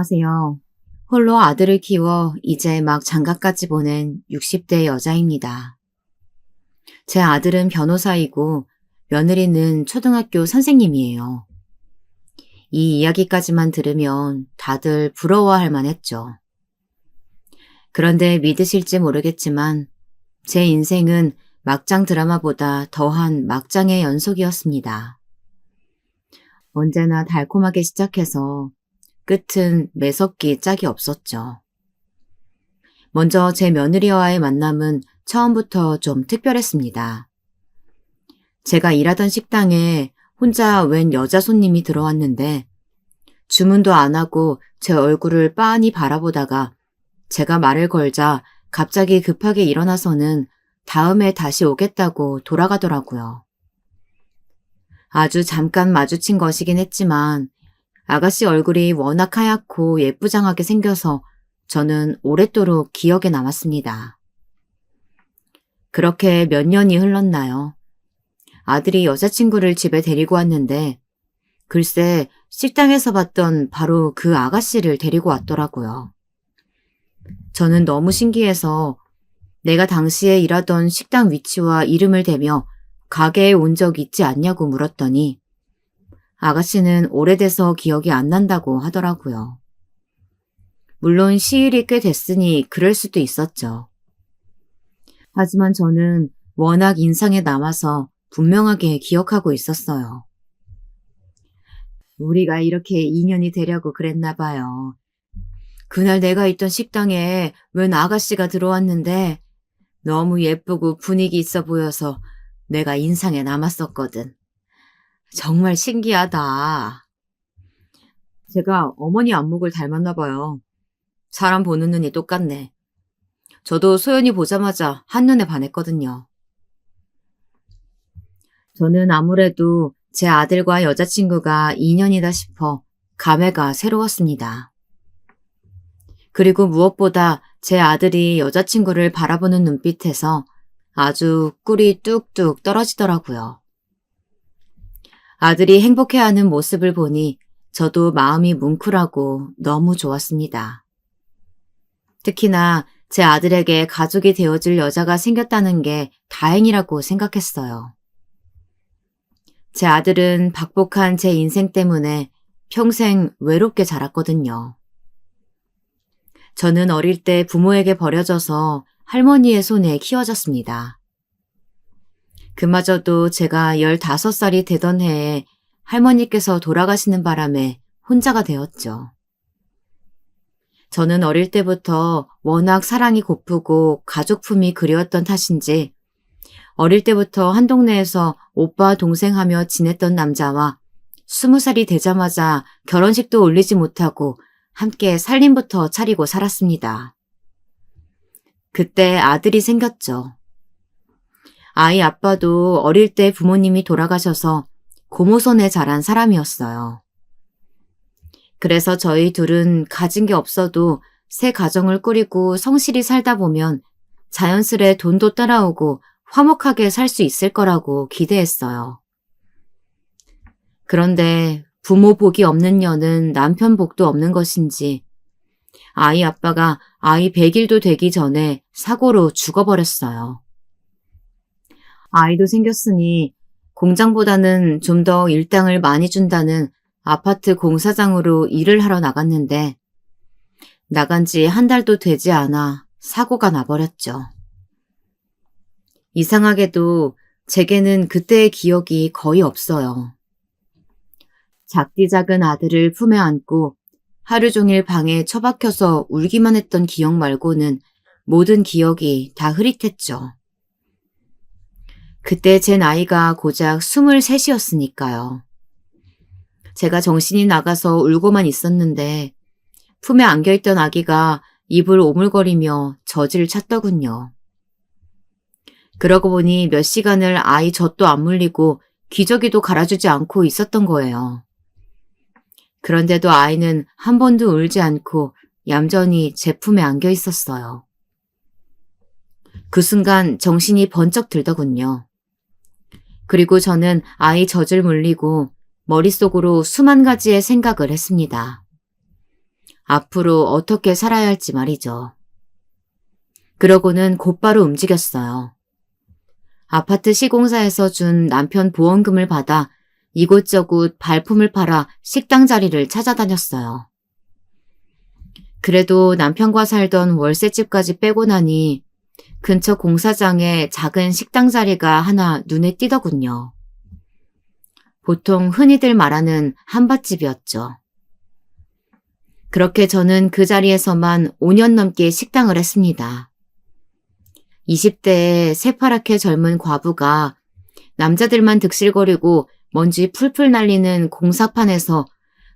안녕하세요. 홀로 아들을 키워 이제 막 장가까지 보낸 60대 여자입니다. 제 아들은 변호사이고 며느리는 초등학교 선생님이에요. 이 이야기까지만 들으면 다들 부러워할 만했죠. 그런데 믿으실지 모르겠지만 제 인생은 막장 드라마보다 더한 막장의 연속이었습니다. 언제나 달콤하게 시작해서 끝은 매섭기 짝이 없었죠. 먼저 제 며느리와의 만남은 처음부터 좀 특별했습니다. 제가 일하던 식당에 혼자 웬 여자 손님이 들어왔는데 주문도 안 하고 제 얼굴을 빤히 바라보다가 제가 말을 걸자 갑자기 급하게 일어나서는 다음에 다시 오겠다고 돌아가더라고요. 아주 잠깐 마주친 것이긴 했지만 아가씨 얼굴이 워낙 하얗고 예쁘장하게 생겨서 저는 오랫도록 기억에 남았습니다. 그렇게 몇 년이 흘렀나요? 아들이 여자친구를 집에 데리고 왔는데 글쎄 식당에서 봤던 바로 그 아가씨를 데리고 왔더라고요. 저는 너무 신기해서 내가 당시에 일하던 식당 위치와 이름을 대며 가게에 온 적 있지 않냐고 물었더니 아가씨는 오래돼서 기억이 안 난다고 하더라고요. 물론 시일이 꽤 됐으니 그럴 수도 있었죠. 하지만 저는 워낙 인상에 남아서 분명하게 기억하고 있었어요. 우리가 이렇게 인연이 되려고 그랬나 봐요. 그날 내가 있던 식당에 웬 아가씨가 들어왔는데 너무 예쁘고 분위기 있어 보여서 내가 인상에 남았었거든. 정말 신기하다. 제가 어머니 안목을 닮았나 봐요. 사람 보는 눈이 똑같네. 저도 소연이 보자마자 한눈에 반했거든요. 저는 아무래도 제 아들과 여자친구가 인연이다 싶어 감회가 새로웠습니다. 그리고 무엇보다 제 아들이 여자친구를 바라보는 눈빛에서 아주 꿀이 뚝뚝 떨어지더라고요. 아들이 행복해하는 모습을 보니 저도 마음이 뭉클하고 너무 좋았습니다. 특히나 제 아들에게 가족이 되어줄 여자가 생겼다는 게 다행이라고 생각했어요. 제 아들은 박복한 제 인생 때문에 평생 외롭게 자랐거든요. 저는 어릴 때 부모에게 버려져서 할머니의 손에 키워졌습니다. 그마저도 제가 15살이 되던 해에 할머니께서 돌아가시는 바람에 혼자가 되었죠. 저는 어릴 때부터 워낙 사랑이 고프고 가족품이 그리웠던 탓인지 어릴 때부터 한 동네에서 오빠 동생 하며 지냈던 남자와 20살이 되자마자 결혼식도 올리지 못하고 함께 살림부터 차리고 살았습니다. 그때 아들이 생겼죠. 아이 아빠도 어릴 때 부모님이 돌아가셔서 고모손에 자란 사람이었어요. 그래서 저희 둘은 가진 게 없어도 새 가정을 꾸리고 성실히 살다 보면 자연스레 돈도 따라오고 화목하게 살 수 있을 거라고 기대했어요. 그런데 부모 복이 없는 년은 남편 복도 없는 것인지 아이 아빠가 아이 100일도 되기 전에 사고로 죽어버렸어요. 아이도 생겼으니 공장보다는 좀 더 일당을 많이 준다는 아파트 공사장으로 일을 하러 나갔는데 나간 지 한 달도 되지 않아 사고가 나버렸죠. 이상하게도 제게는 그때의 기억이 거의 없어요. 작디 작은 아들을 품에 안고 하루 종일 방에 처박혀서 울기만 했던 기억 말고는 모든 기억이 다 흐릿했죠. 그때 제 나이가 고작 23이었으니까요. 제가 정신이 나가서 울고만 있었는데 품에 안겨있던 아기가 입을 오물거리며 젖을 찾더군요. 그러고 보니 몇 시간을 아이 젖도 안 물리고 기저귀도 갈아주지 않고 있었던 거예요. 그런데도 아이는 한 번도 울지 않고 얌전히 제 품에 안겨 있었어요. 그 순간 정신이 번쩍 들더군요. 그리고 저는 아이 젖을 물리고 머릿속으로 수만 가지의 생각을 했습니다. 앞으로 어떻게 살아야 할지 말이죠. 그러고는 곧바로 움직였어요. 아파트 시공사에서 준 남편 보험금을 받아 이곳저곳 발품을 팔아 식당 자리를 찾아다녔어요. 그래도 남편과 살던 월세집까지 빼고 나니 근처 공사장에 작은 식당 자리가 하나 눈에 띄더군요. 보통 흔히들 말하는 한밭집이었죠. 그렇게 저는 그 자리에서만 5년 넘게 식당을 했습니다. 20대의 새파랗게 젊은 과부가 남자들만 득실거리고 먼지 풀풀 날리는 공사판에서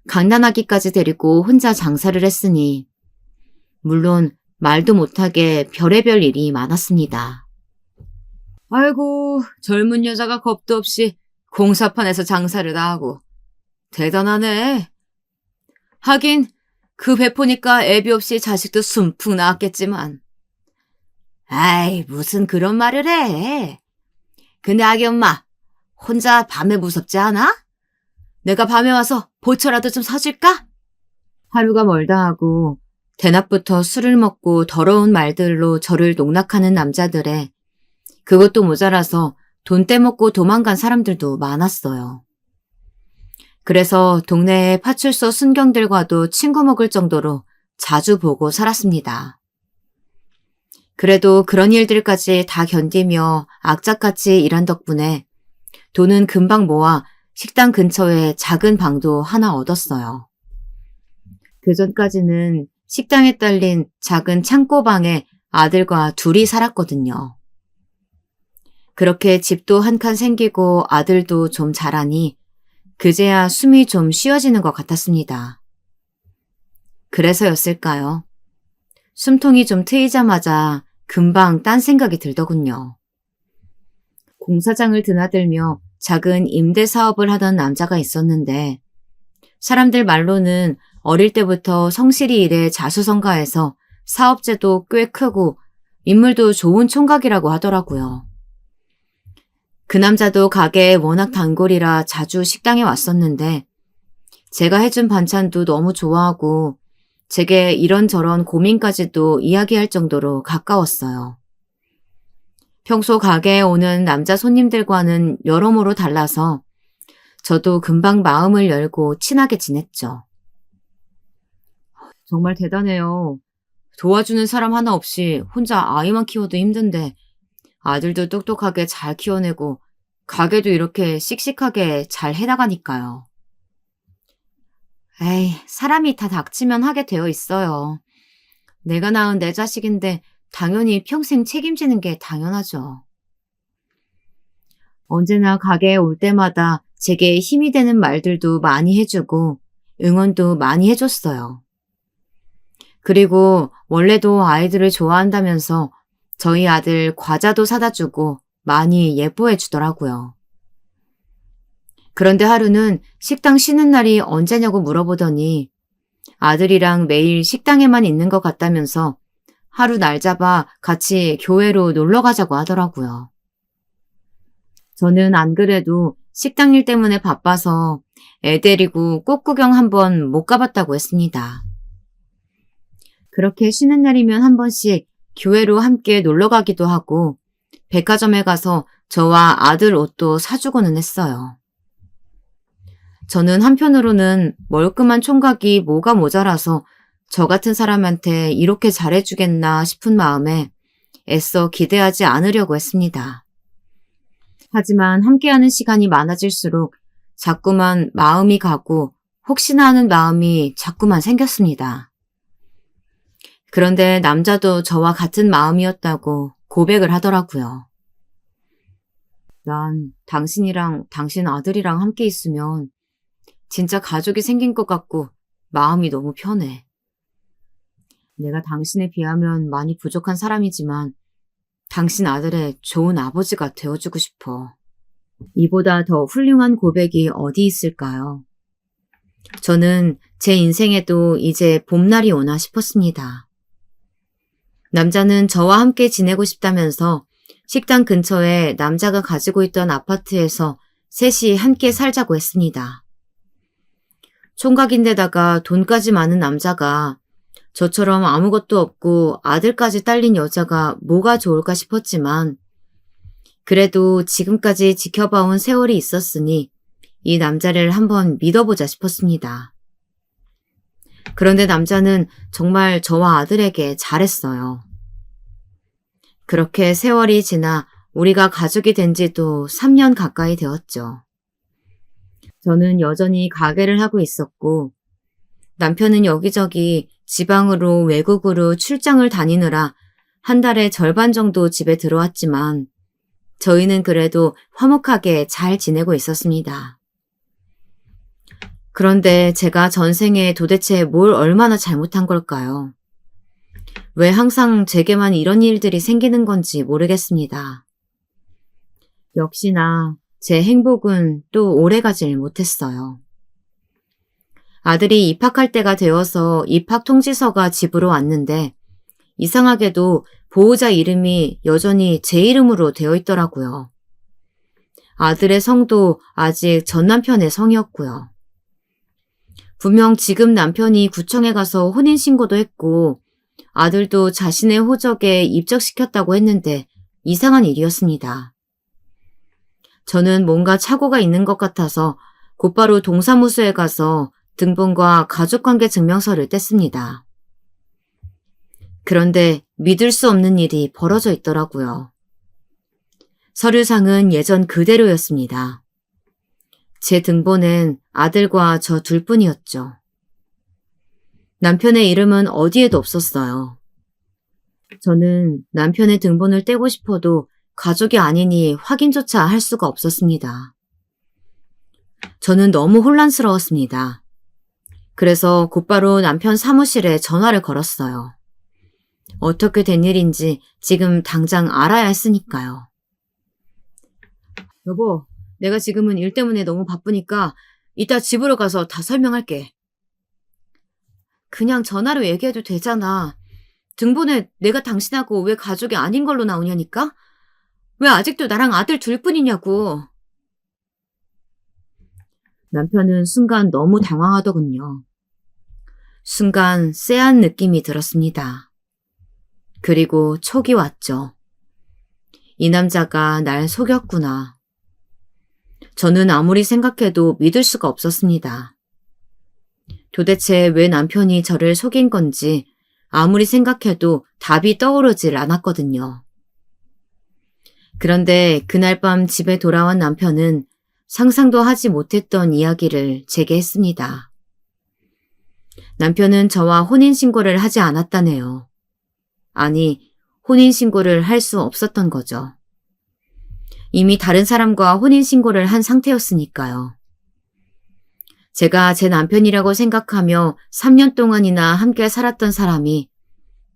갓난아기까지 데리고 혼자 장사를 했으니 물론 말도 못하게 별의별 일이 많았습니다. 아이고, 젊은 여자가 겁도 없이 공사판에서 장사를 다 하고 대단하네. 하긴 그 배 보니까 애비 없이 자식도 숨풍 나왔겠지만. 아이, 무슨 그런 말을 해. 근데 아기 엄마, 혼자 밤에 무섭지 않아? 내가 밤에 와서 보초라도 좀 사줄까? 하루가 멀다 하고 대낮부터 술을 먹고 더러운 말들로 저를 농락하는 남자들에 그것도 모자라서 돈 떼먹고 도망간 사람들도 많았어요. 그래서 동네의 파출소 순경들과도 친구 먹을 정도로 자주 보고 살았습니다. 그래도 그런 일들까지 다 견디며 악착같이 일한 덕분에 돈은 금방 모아 식당 근처에 작은 방도 하나 얻었어요. 그전까지는 식당에 딸린 작은 창고방에 아들과 둘이 살았거든요. 그렇게 집도 한 칸 생기고 아들도 좀 자라니 그제야 숨이 좀 쉬어지는 것 같았습니다. 그래서였을까요? 숨통이 좀 트이자마자 금방 딴 생각이 들더군요. 공사장을 드나들며 작은 임대 사업을 하던 남자가 있었는데 사람들 말로는 어릴 때부터 성실히 일해 자수성가해서 사업체도 꽤 크고 인물도 좋은 총각이라고 하더라고요. 그 남자도 가게에 워낙 단골이라 자주 식당에 왔었는데 제가 해준 반찬도 너무 좋아하고 제게 이런저런 고민까지도 이야기할 정도로 가까웠어요. 평소 가게에 오는 남자 손님들과는 여러모로 달라서 저도 금방 마음을 열고 친하게 지냈죠. 정말 대단해요. 도와주는 사람 하나 없이 혼자 아이만 키워도 힘든데 아들도 똑똑하게 잘 키워내고 가게도 이렇게 씩씩하게 잘 해나가니까요. 에이, 사람이 다 닥치면 하게 되어 있어요. 내가 낳은 내 자식인데 당연히 평생 책임지는 게 당연하죠. 언제나 가게에 올 때마다 제게 힘이 되는 말들도 많이 해주고 응원도 많이 해줬어요. 그리고 원래도 아이들을 좋아한다면서 저희 아들 과자도 사다 주고 많이 예뻐해 주더라고요. 그런데 하루는 식당 쉬는 날이 언제냐고 물어보더니 아들이랑 매일 식당에만 있는 것 같다면서 하루 날 잡아 같이 교회로 놀러 가자고 하더라고요. 저는 안 그래도 식당 일 때문에 바빠서 애 데리고 꽃구경 한번 못 가봤다고 했습니다. 그렇게 쉬는 날이면 한 번씩 교회로 함께 놀러 가기도 하고 백화점에 가서 저와 아들 옷도 사주고는 했어요. 저는 한편으로는 멀끔한 총각이 뭐가 모자라서 저 같은 사람한테 이렇게 잘해주겠나 싶은 마음에 애써 기대하지 않으려고 했습니다. 하지만 함께하는 시간이 많아질수록 자꾸만 마음이 가고 혹시나 하는 마음이 자꾸만 생겼습니다. 그런데 남자도 저와 같은 마음이었다고 고백을 하더라고요. 난 당신이랑 당신 아들이랑 함께 있으면 진짜 가족이 생긴 것 같고 마음이 너무 편해. 내가 당신에 비하면 많이 부족한 사람이지만 당신 아들의 좋은 아버지가 되어주고 싶어. 이보다 더 훌륭한 고백이 어디 있을까요? 저는 제 인생에도 이제 봄날이 오나 싶었습니다. 남자는 저와 함께 지내고 싶다면서 식당 근처에 남자가 가지고 있던 아파트에서 셋이 함께 살자고 했습니다. 총각인데다가 돈까지 많은 남자가 저처럼 아무것도 없고 아들까지 딸린 여자가 뭐가 좋을까 싶었지만 그래도 지금까지 지켜봐온 세월이 있었으니 이 남자를 한번 믿어보자 싶었습니다. 그런데 남자는 정말 저와 아들에게 잘했어요. 그렇게 세월이 지나 우리가 가족이 된 지도 3년 가까이 되었죠. 저는 여전히 가게를 하고 있었고 남편은 여기저기 지방으로 외국으로 출장을 다니느라 한 달에 절반 정도 집에 들어왔지만 저희는 그래도 화목하게 잘 지내고 있었습니다. 그런데 제가 전생에 도대체 뭘 얼마나 잘못한 걸까요? 왜 항상 제게만 이런 일들이 생기는 건지 모르겠습니다. 역시나 제 행복은 또 오래가질 못했어요. 아들이 입학할 때가 되어서 입학 통지서가 집으로 왔는데 이상하게도 보호자 이름이 여전히 제 이름으로 되어 있더라고요. 아들의 성도 아직 전 남편의 성이었고요. 분명 지금 남편이 구청에 가서 혼인신고도 했고 아들도 자신의 호적에 입적시켰다고 했는데 이상한 일이었습니다. 저는 뭔가 착오가 있는 것 같아서 곧바로 동사무소에 가서 등본과 가족관계 증명서를 뗐습니다. 그런데 믿을 수 없는 일이 벌어져 있더라고요. 서류상은 예전 그대로였습니다. 제 등본엔 아들과 저 둘뿐이었죠. 남편의 이름은 어디에도 없었어요. 저는 남편의 등본을 떼고 싶어도 가족이 아니니 확인조차 할 수가 없었습니다. 저는 너무 혼란스러웠습니다. 그래서 곧바로 남편 사무실에 전화를 걸었어요. 어떻게 된 일인지 지금 당장 알아야 했으니까요. 여보, 내가 지금은 일 때문에 너무 바쁘니까 이따 집으로 가서 다 설명할게. 그냥 전화로 얘기해도 되잖아. 등본에 내가 당신하고 왜 가족이 아닌 걸로 나오냐니까? 왜 아직도 나랑 아들 둘뿐이냐고. 남편은 순간 너무 당황하더군요. 순간 쎄한 느낌이 들었습니다. 그리고 촉이 왔죠. 이 남자가 날 속였구나. 저는 아무리 생각해도 믿을 수가 없었습니다. 도대체 왜 남편이 저를 속인 건지 아무리 생각해도 답이 떠오르질 않았거든요. 그런데 그날 밤 집에 돌아온 남편은 상상도 하지 못했던 이야기를 제게 했습니다. 남편은 저와 혼인신고를 하지 않았다네요. 아니, 혼인신고를 할 수 없었던 거죠. 이미 다른 사람과 혼인신고를 한 상태였으니까요. 제가 제 남편이라고 생각하며 3년 동안이나 함께 살았던 사람이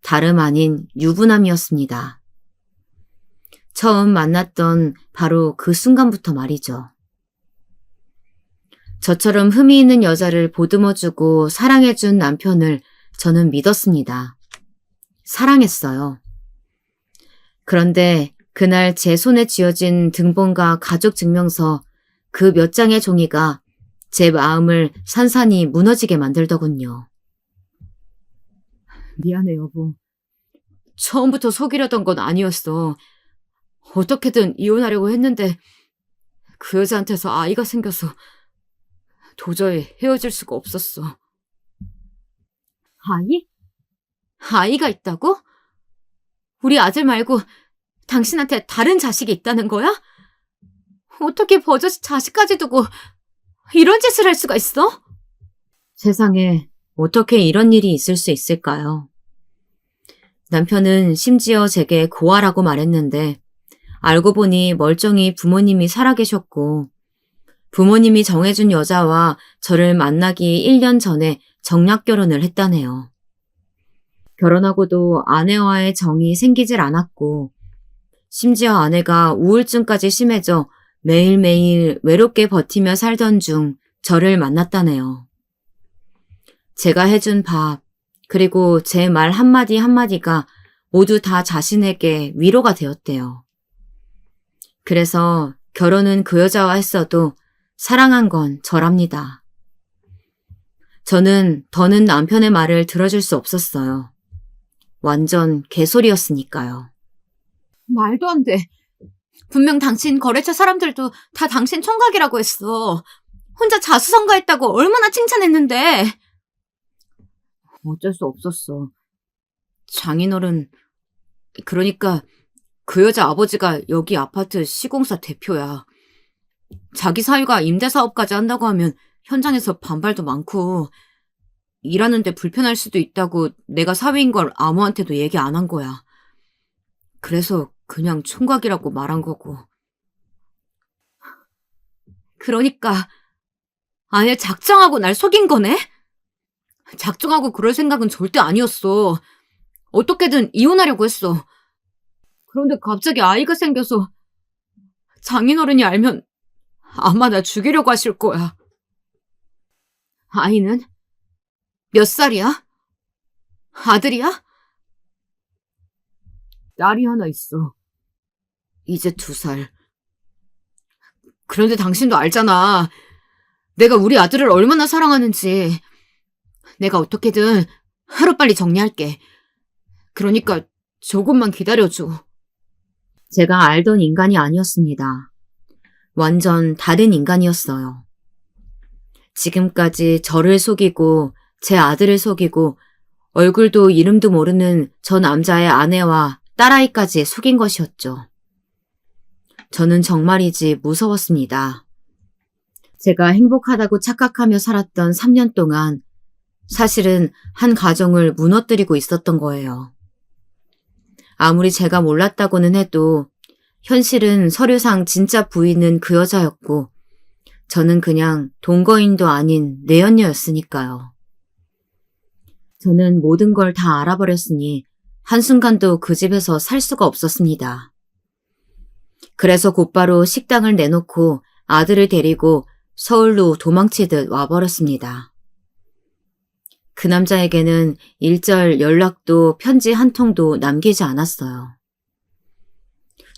다름 아닌 유부남이었습니다. 처음 만났던 바로 그 순간부터 말이죠. 저처럼 흠이 있는 여자를 보듬어주고 사랑해준 남편을 저는 믿었습니다. 사랑했어요. 그런데 그날 제 손에 쥐어진 등본과 가족증명서 그 몇 장의 종이가 제 마음을 산산이 무너지게 만들더군요. 미안해, 여보. 처음부터 속이려던 건 아니었어. 어떻게든 이혼하려고 했는데 그 여자한테서 아이가 생겨서 도저히 헤어질 수가 없었어. 아이? 아이가 있다고? 우리 아들 말고 당신한테 다른 자식이 있다는 거야? 어떻게 버젓이 자식까지 두고 이런 짓을 할 수가 있어? 세상에 어떻게 이런 일이 있을 수 있을까요? 남편은 심지어 제게 고아라고 말했는데 알고 보니 멀쩡히 부모님이 살아계셨고 부모님이 정해준 여자와 저를 만나기 1년 전에 정략결혼을 했다네요. 결혼하고도 아내와의 정이 생기질 않았고 심지어 아내가 우울증까지 심해져 매일매일 외롭게 버티며 살던 중 저를 만났다네요. 제가 해준 밥, 그리고 제 말 한마디 한마디가 모두 다 자신에게 위로가 되었대요. 그래서 결혼은 그 여자와 했어도 사랑한 건 저랍니다. 저는 더는 남편의 말을 들어줄 수 없었어요. 완전 개소리였으니까요. 말도 안 돼. 분명 당신 거래처 사람들도 다 당신 총각이라고 했어. 혼자 자수성가했다고 얼마나 칭찬했는데. 어쩔 수 없었어. 장인어른, 그러니까 그 여자 아버지가 여기 아파트 시공사 대표야. 자기 사위가 임대사업까지 한다고 하면 현장에서 반발도 많고 일하는데 불편할 수도 있다고 내가 사위인 걸 아무한테도 얘기 안 한 거야. 그래서 그냥 총각이라고 말한 거고. 그러니까 아예 작정하고 날 속인 거네? 작정하고 그럴 생각은 절대 아니었어. 어떻게든 이혼하려고 했어. 그런데 갑자기 아이가 생겨서 장인어른이 알면 아마 나 죽이려고 하실 거야. 아이는? 몇 살이야? 아들이야? 딸이 하나 있어. 이제 2살. 그런데 당신도 알잖아. 내가 우리 아들을 얼마나 사랑하는지. 내가 어떻게든 하루빨리 정리할게. 그러니까 조금만 기다려줘. 제가 알던 인간이 아니었습니다. 완전 다른 인간이었어요. 지금까지 저를 속이고 제 아들을 속이고 얼굴도 이름도 모르는 저 남자의 아내와 딸아이까지 속인 것이었죠. 저는 정말이지 무서웠습니다. 제가 행복하다고 착각하며 살았던 3년 동안 사실은 한 가정을 무너뜨리고 있었던 거예요. 아무리 제가 몰랐다고는 해도 현실은 서류상 진짜 부인은 그 여자였고 저는 그냥 동거인도 아닌 내연녀였으니까요. 저는 모든 걸 다 알아버렸으니 한순간도 그 집에서 살 수가 없었습니다. 그래서 곧바로 식당을 내놓고 아들을 데리고 서울로 도망치듯 와버렸습니다. 그 남자에게는 일절 연락도 편지 한 통도 남기지 않았어요.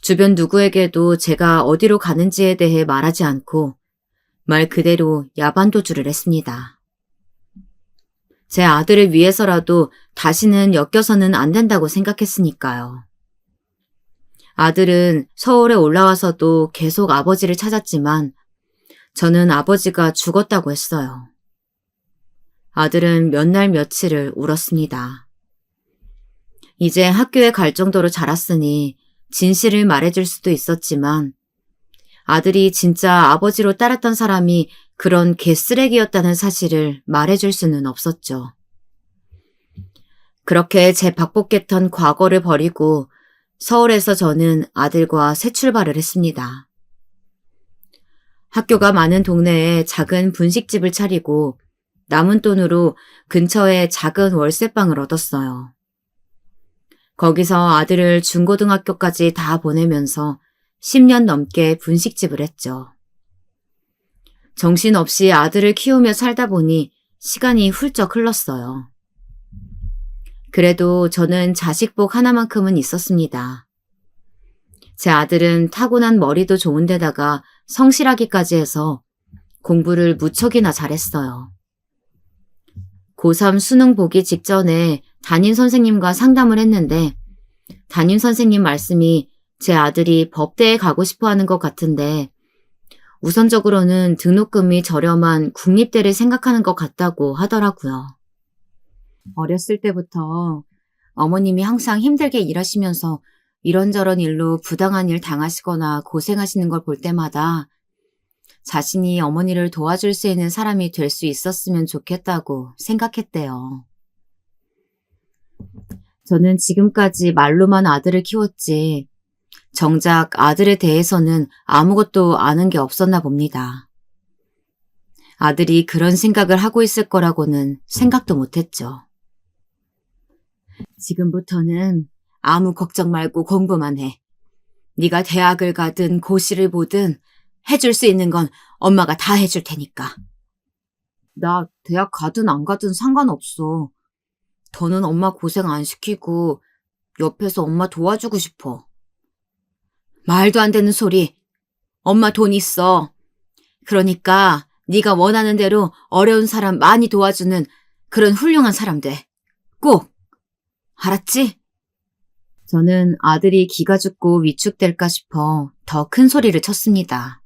주변 누구에게도 제가 어디로 가는지에 대해 말하지 않고 말 그대로 야반도주를 했습니다. 제 아들을 위해서라도 다시는 엮여서는 안 된다고 생각했으니까요. 아들은 서울에 올라와서도 계속 아버지를 찾았지만 저는 아버지가 죽었다고 했어요. 아들은 몇 날 며칠을 울었습니다. 이제 학교에 갈 정도로 자랐으니 진실을 말해줄 수도 있었지만 아들이 진짜 아버지로 따랐던 사람이 그런 개쓰레기였다는 사실을 말해줄 수는 없었죠. 그렇게 제 박복했던 과거를 버리고 서울에서 저는 아들과 새 출발을 했습니다. 학교가 많은 동네에 작은 분식집을 차리고 남은 돈으로 근처에 작은 월세방을 얻었어요. 거기서 아들을 중고등학교까지 다 보내면서 10년 넘게 분식집을 했죠. 정신없이 아들을 키우며 살다 보니 시간이 훌쩍 흘렀어요. 그래도 저는 자식복 하나만큼은 있었습니다. 제 아들은 타고난 머리도 좋은데다가 성실하기까지 해서 공부를 무척이나 잘했어요. 고3 수능 보기 직전에 담임 선생님과 상담을 했는데 담임 선생님 말씀이 제 아들이 법대에 가고 싶어 하는 것 같은데 우선적으로는 등록금이 저렴한 국립대를 생각하는 것 같다고 하더라고요. 어렸을 때부터 어머님이 항상 힘들게 일하시면서 이런저런 일로 부당한 일 당하시거나 고생하시는 걸 볼 때마다 자신이 어머니를 도와줄 수 있는 사람이 될 수 있었으면 좋겠다고 생각했대요. 저는 지금까지 말로만 아들을 키웠지 정작 아들에 대해서는 아무것도 아는 게 없었나 봅니다. 아들이 그런 생각을 하고 있을 거라고는 생각도 못했죠. 지금부터는 아무 걱정 말고 공부만 해. 네가 대학을 가든 고시를 보든 해줄 수 있는 건 엄마가 다 해줄 테니까. 나 대학 가든 안 가든 상관없어. 더는 엄마 고생 안 시키고 옆에서 엄마 도와주고 싶어. 말도 안 되는 소리. 엄마 돈 있어. 그러니까 네가 원하는 대로 어려운 사람 많이 도와주는 그런 훌륭한 사람 돼. 꼭! 알았지? 저는 아들이 기가 죽고 위축될까 싶어 더 큰 소리를 쳤습니다.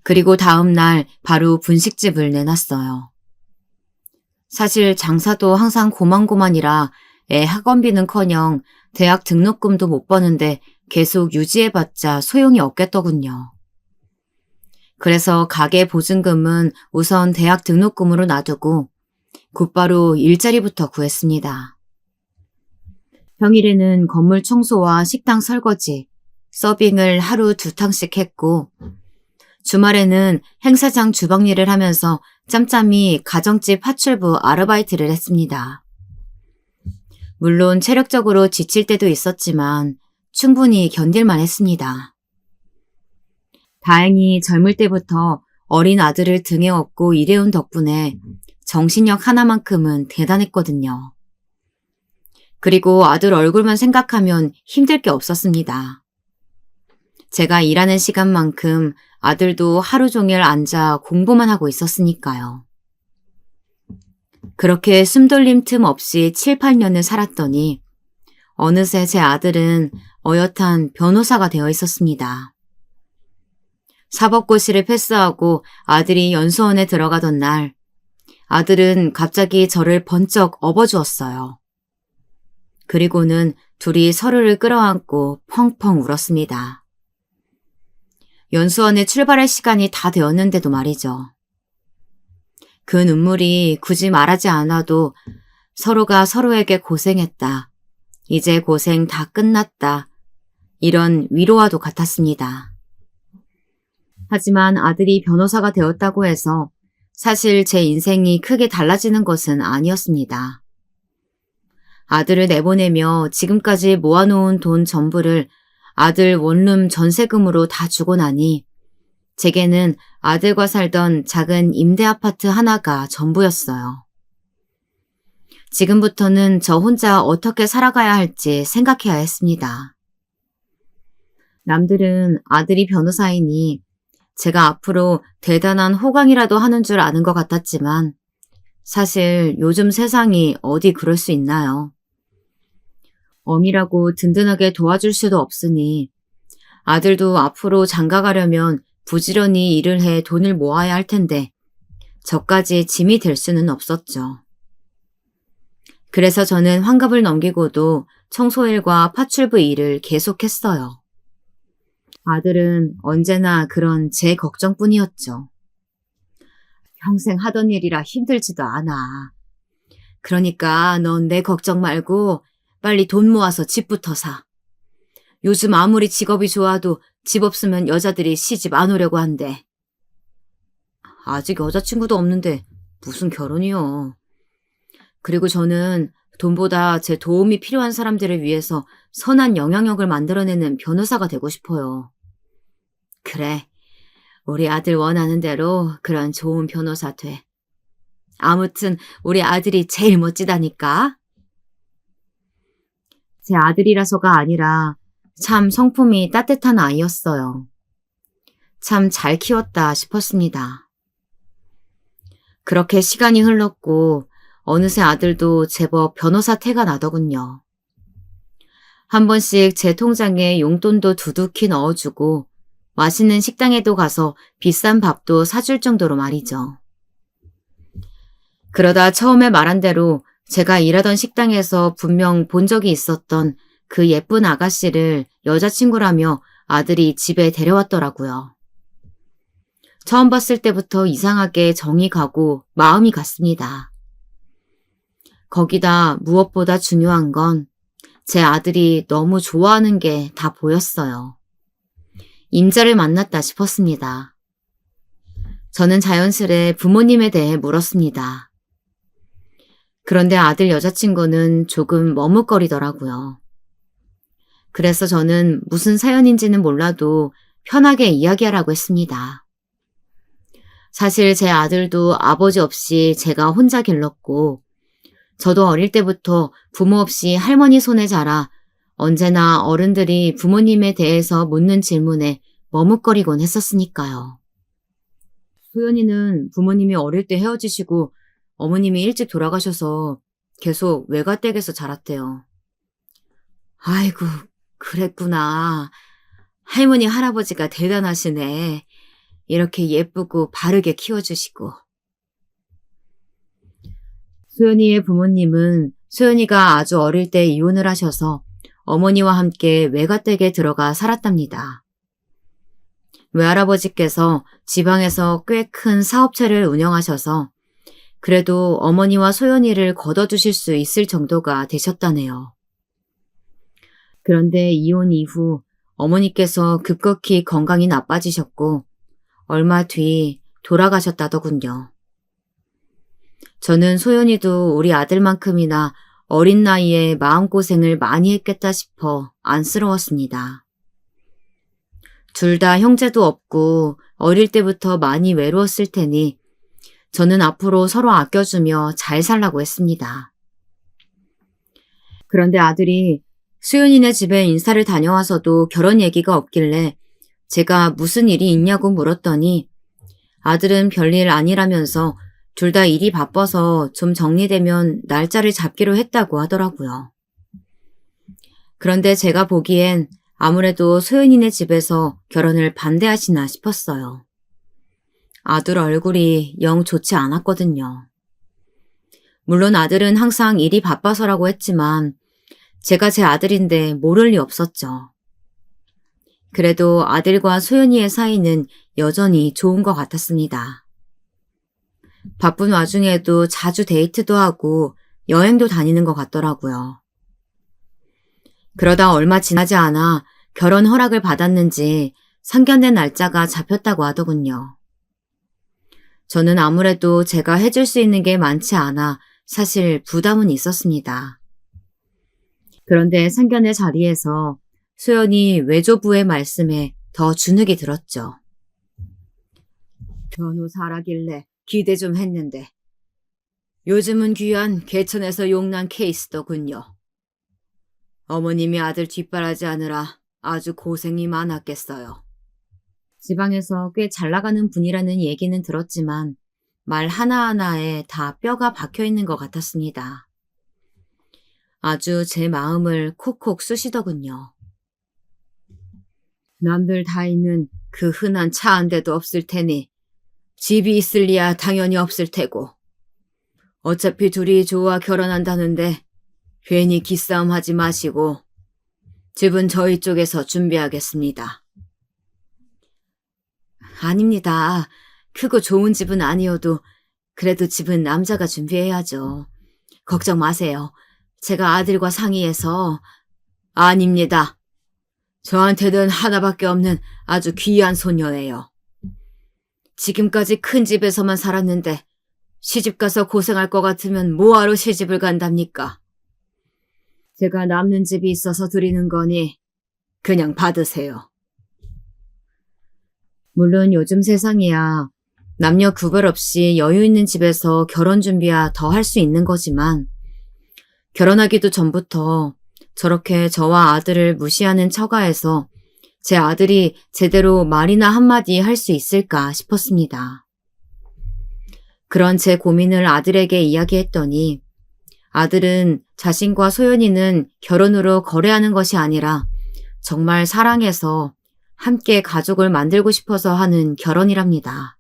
그리고 다음 날 바로 분식집을 내놨어요. 사실 장사도 항상 고만고만이라 애 학원비는커녕 대학 등록금도 못 버는데 계속 유지해봤자 소용이 없겠더군요. 그래서 가게 보증금은 우선 대학 등록금으로 놔두고 곧바로 일자리부터 구했습니다. 평일에는 건물 청소와 식당 설거지, 서빙을 하루 2탕씩 했고 주말에는 행사장 주방 일을 하면서 짬짬이 가정집 파출부 아르바이트를 했습니다. 물론 체력적으로 지칠 때도 있었지만 충분히 견딜만 했습니다. 다행히 젊을 때부터 어린 아들을 등에 업고 일해온 덕분에 정신력 하나만큼은 대단했거든요. 그리고 아들 얼굴만 생각하면 힘들 게 없었습니다. 제가 일하는 시간만큼 아들도 하루 종일 앉아 공부만 하고 있었으니까요. 그렇게 숨돌림 틈 없이 7, 8년을 살았더니 어느새 제 아들은 어엿한 변호사가 되어 있었습니다. 사법고시를 패스하고 아들이 연수원에 들어가던 날 아들은 갑자기 저를 번쩍 업어주었어요. 그리고는 둘이 서로를 끌어안고 펑펑 울었습니다. 연수원에 출발할 시간이 다 되었는데도 말이죠. 그 눈물이 굳이 말하지 않아도 서로가 서로에게 고생했다. 이제 고생 다 끝났다. 이런 위로와도 같았습니다. 하지만 아들이 변호사가 되었다고 해서 사실 제 인생이 크게 달라지는 것은 아니었습니다. 아들을 내보내며 지금까지 모아놓은 돈 전부를 아들 원룸 전세금으로 다 주고 나니 제게는 아들과 살던 작은 임대 아파트 하나가 전부였어요. 지금부터는 저 혼자 어떻게 살아가야 할지 생각해야 했습니다. 남들은 아들이 변호사이니 제가 앞으로 대단한 호강이라도 하는 줄 아는 것 같았지만 사실 요즘 세상이 어디 그럴 수 있나요? 엄이라고 든든하게 도와줄 수도 없으니 아들도 앞으로 장가가려면 부지런히 일을 해 돈을 모아야 할 텐데 저까지 짐이 될 수는 없었죠. 그래서 저는 환갑을 넘기고도 청소일과 파출부 일을 계속했어요. 아들은 언제나 그런 제 걱정뿐이었죠. 평생 하던 일이라 힘들지도 않아. 그러니까 넌 내 걱정 말고 빨리 돈 모아서 집부터 사. 요즘 아무리 직업이 좋아도 집 없으면 여자들이 시집 안 오려고 한대. 아직 여자친구도 없는데 무슨 결혼이요. 그리고 저는 돈보다 제 도움이 필요한 사람들을 위해서 선한 영향력을 만들어내는 변호사가 되고 싶어요. 그래, 우리 아들 원하는 대로 그런 좋은 변호사 돼. 아무튼 우리 아들이 제일 멋지다니까. 제 아들이라서가 아니라 참 성품이 따뜻한 아이였어요. 참 잘 키웠다 싶었습니다. 그렇게 시간이 흘렀고 어느새 아들도 제법 변호사 태가 나더군요. 한 번씩 제 통장에 용돈도 두둑히 넣어주고 맛있는 식당에도 가서 비싼 밥도 사줄 정도로 말이죠. 그러다 처음에 말한 대로 제가 일하던 식당에서 분명 본 적이 있었던 그 예쁜 아가씨를 여자친구라며 아들이 집에 데려왔더라고요. 처음 봤을 때부터 이상하게 정이 가고 마음이 갔습니다. 거기다 무엇보다 중요한 건 제 아들이 너무 좋아하는 게 다 보였어요. 임자를 만났다 싶었습니다. 저는 자연스레 부모님에 대해 물었습니다. 그런데 아들 여자친구는 조금 머뭇거리더라고요. 그래서 저는 무슨 사연인지는 몰라도 편하게 이야기하라고 했습니다. 사실 제 아들도 아버지 없이 제가 혼자 길렀고 저도 어릴 때부터 부모 없이 할머니 손에 자라 언제나 어른들이 부모님에 대해서 묻는 질문에 머뭇거리곤 했었으니까요. 소연이는 부모님이 어릴 때 헤어지시고 어머님이 일찍 돌아가셔서 계속 외가댁에서 자랐대요. 아이고, 그랬구나. 할머니, 할아버지가 대단하시네. 이렇게 예쁘고 바르게 키워주시고. 소연이의 부모님은 소연이가 아주 어릴 때 이혼을 하셔서 어머니와 함께 외가댁에 들어가 살았답니다. 외할아버지께서 지방에서 꽤 큰 사업체를 운영하셔서 그래도 어머니와 소연이를 걷어주실 수 있을 정도가 되셨다네요. 그런데 이혼 이후 어머니께서 급격히 건강이 나빠지셨고 얼마 뒤 돌아가셨다더군요. 저는 소연이도 우리 아들만큼이나 어린 나이에 마음고생을 많이 했겠다 싶어 안쓰러웠습니다. 둘 다 형제도 없고 어릴 때부터 많이 외로웠을 테니 저는 앞으로 서로 아껴주며 잘 살라고 했습니다. 그런데 아들이 수연이네 집에 인사를 다녀와서도 결혼 얘기가 없길래 제가 무슨 일이 있냐고 물었더니 아들은 별일 아니라면서 둘 다 일이 바빠서 좀 정리되면 날짜를 잡기로 했다고 하더라고요. 그런데 제가 보기엔 아무래도 소연이네 집에서 결혼을 반대하시나 싶었어요. 아들 얼굴이 영 좋지 않았거든요. 물론 아들은 항상 일이 바빠서라고 했지만 제가 제 아들인데 모를 리 없었죠. 그래도 아들과 소연이의 사이는 여전히 좋은 것 같았습니다. 바쁜 와중에도 자주 데이트도 하고 여행도 다니는 것 같더라고요. 그러다 얼마 지나지 않아 결혼 허락을 받았는지 상견례 날짜가 잡혔다고 하더군요. 저는 아무래도 제가 해줄 수 있는 게 많지 않아 사실 부담은 있었습니다. 그런데 상견례 자리에서 소연이 외조부의 말씀에 더 주눅이 들었죠. 변호사라길래 기대 좀 했는데 요즘은 귀한 개천에서 용난 케이스더군요. 어머님이 아들 뒷바라지하느라 아주 고생이 많았겠어요. 지방에서 꽤 잘 나가는 분이라는 얘기는 들었지만 말 하나하나에 다 뼈가 박혀있는 것 같았습니다. 아주 제 마음을 콕콕 쑤시더군요. 남들 다 있는 그 흔한 차 한 대도 없을 테니 집이 있을 리야 당연히 없을 테고 어차피 둘이 좋아 결혼한다는데 괜히 기싸움 하지 마시고 집은 저희 쪽에서 준비하겠습니다. 아닙니다. 크고 좋은 집은 아니어도 그래도 집은 남자가 준비해야죠. 걱정 마세요. 제가 아들과 상의해서. 아닙니다. 저한테는 하나밖에 없는 아주 귀한 소녀예요. 지금까지 큰 집에서만 살았는데 시집가서 고생할 것 같으면 뭐하러 시집을 간답니까? 제가 남는 집이 있어서 드리는 거니 그냥 받으세요. 물론 요즘 세상이야 남녀 구별 없이 여유 있는 집에서 결혼 준비야 더 할 수 있는 거지만 결혼하기도 전부터 저렇게 저와 아들을 무시하는 처가에서 제 아들이 제대로 말이나 한마디 할 수 있을까 싶었습니다. 그런 제 고민을 아들에게 이야기했더니 아들은 자신과 소연이는 결혼으로 거래하는 것이 아니라 정말 사랑해서 함께 가족을 만들고 싶어서 하는 결혼이랍니다.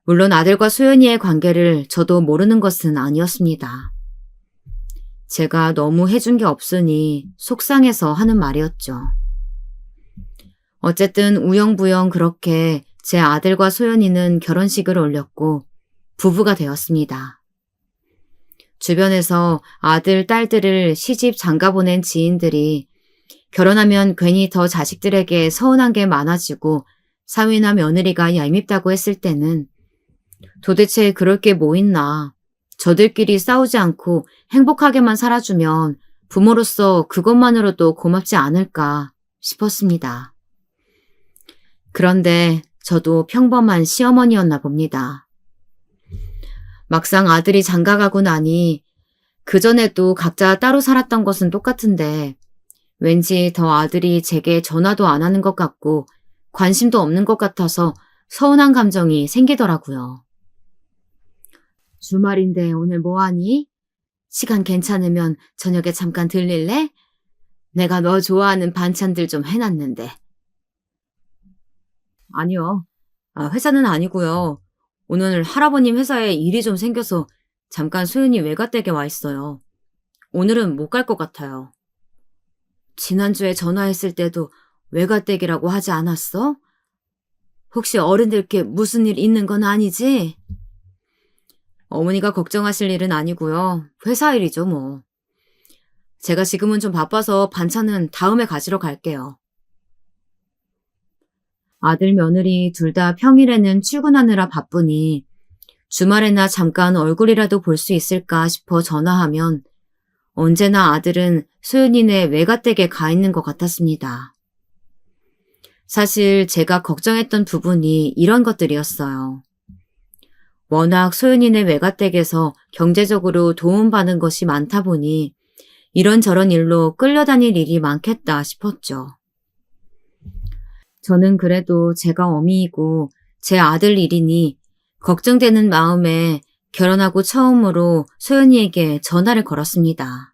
물론 아들과 소연이의 관계를 저도 모르는 것은 아니었습니다. 제가 너무 해준 게 없으니 속상해서 하는 말이었죠. 어쨌든 우영부영 그렇게 제 아들과 소연이는 결혼식을 올렸고 부부가 되었습니다. 주변에서 아들, 딸들을 시집 장가 보낸 지인들이 결혼하면 괜히 더 자식들에게 서운한 게 많아지고 사위나 며느리가 얄밉다고 했을 때는 도대체 그럴 게 뭐 있나. 저들끼리 싸우지 않고 행복하게만 살아주면 부모로서 그것만으로도 고맙지 않을까 싶었습니다. 그런데 저도 평범한 시어머니였나 봅니다. 막상 아들이 장가가고 나니 그전에도 각자 따로 살았던 것은 똑같은데 왠지 더 아들이 제게 전화도 안 하는 것 같고 관심도 없는 것 같아서 서운한 감정이 생기더라고요. 주말인데 오늘 뭐 하니? 시간 괜찮으면 저녁에 잠깐 들릴래? 내가 너 좋아하는 반찬들 좀 해놨는데. 아니요. 회사는 아니고요. 오늘 할아버님 회사에 일이 좀 생겨서 잠깐 소연이 외가댁에 와 있어요. 오늘은 못 갈 것 같아요. 지난주에 전화했을 때도 외가댁이라고 하지 않았어? 혹시 어른들께 무슨 일 있는 건 아니지? 어머니가 걱정하실 일은 아니고요. 회사 일이죠, 뭐. 제가 지금은 좀 바빠서 반찬은 다음에 가지러 갈게요. 아들 며느리 둘 다 평일에는 출근하느라 바쁘니 주말에나 잠깐 얼굴이라도 볼 수 있을까 싶어 전화하면 언제나 아들은 소연이네 외가댁에 가 있는 것 같았습니다. 사실 제가 걱정했던 부분이 이런 것들이었어요. 워낙 소연이네 외가댁에서 경제적으로 도움받은 것이 많다 보니 이런저런 일로 끌려다닐 일이 많겠다 싶었죠. 저는 그래도 제가 어미이고 제 아들 일이니 걱정되는 마음에 결혼하고 처음으로 소연이에게 전화를 걸었습니다.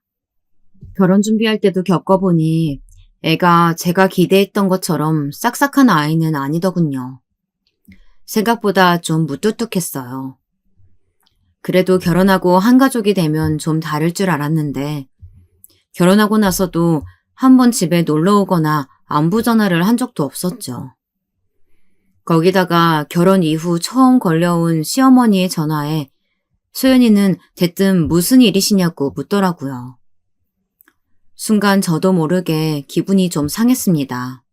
결혼 준비할 때도 겪어보니 애가 제가 기대했던 것처럼 싹싹한 아이는 아니더군요. 생각보다 좀 무뚝뚝했어요. 그래도 결혼하고 한 가족이 되면 좀 다를 줄 알았는데 결혼하고 나서도 한 번 집에 놀러 오거나 안부 전화를 한 적도 없었죠. 거기다가 결혼 이후 처음 걸려온 시어머니의 전화에 소연이는 대뜸 무슨 일이시냐고 묻더라고요. 순간 저도 모르게 기분이 좀 상했습니다.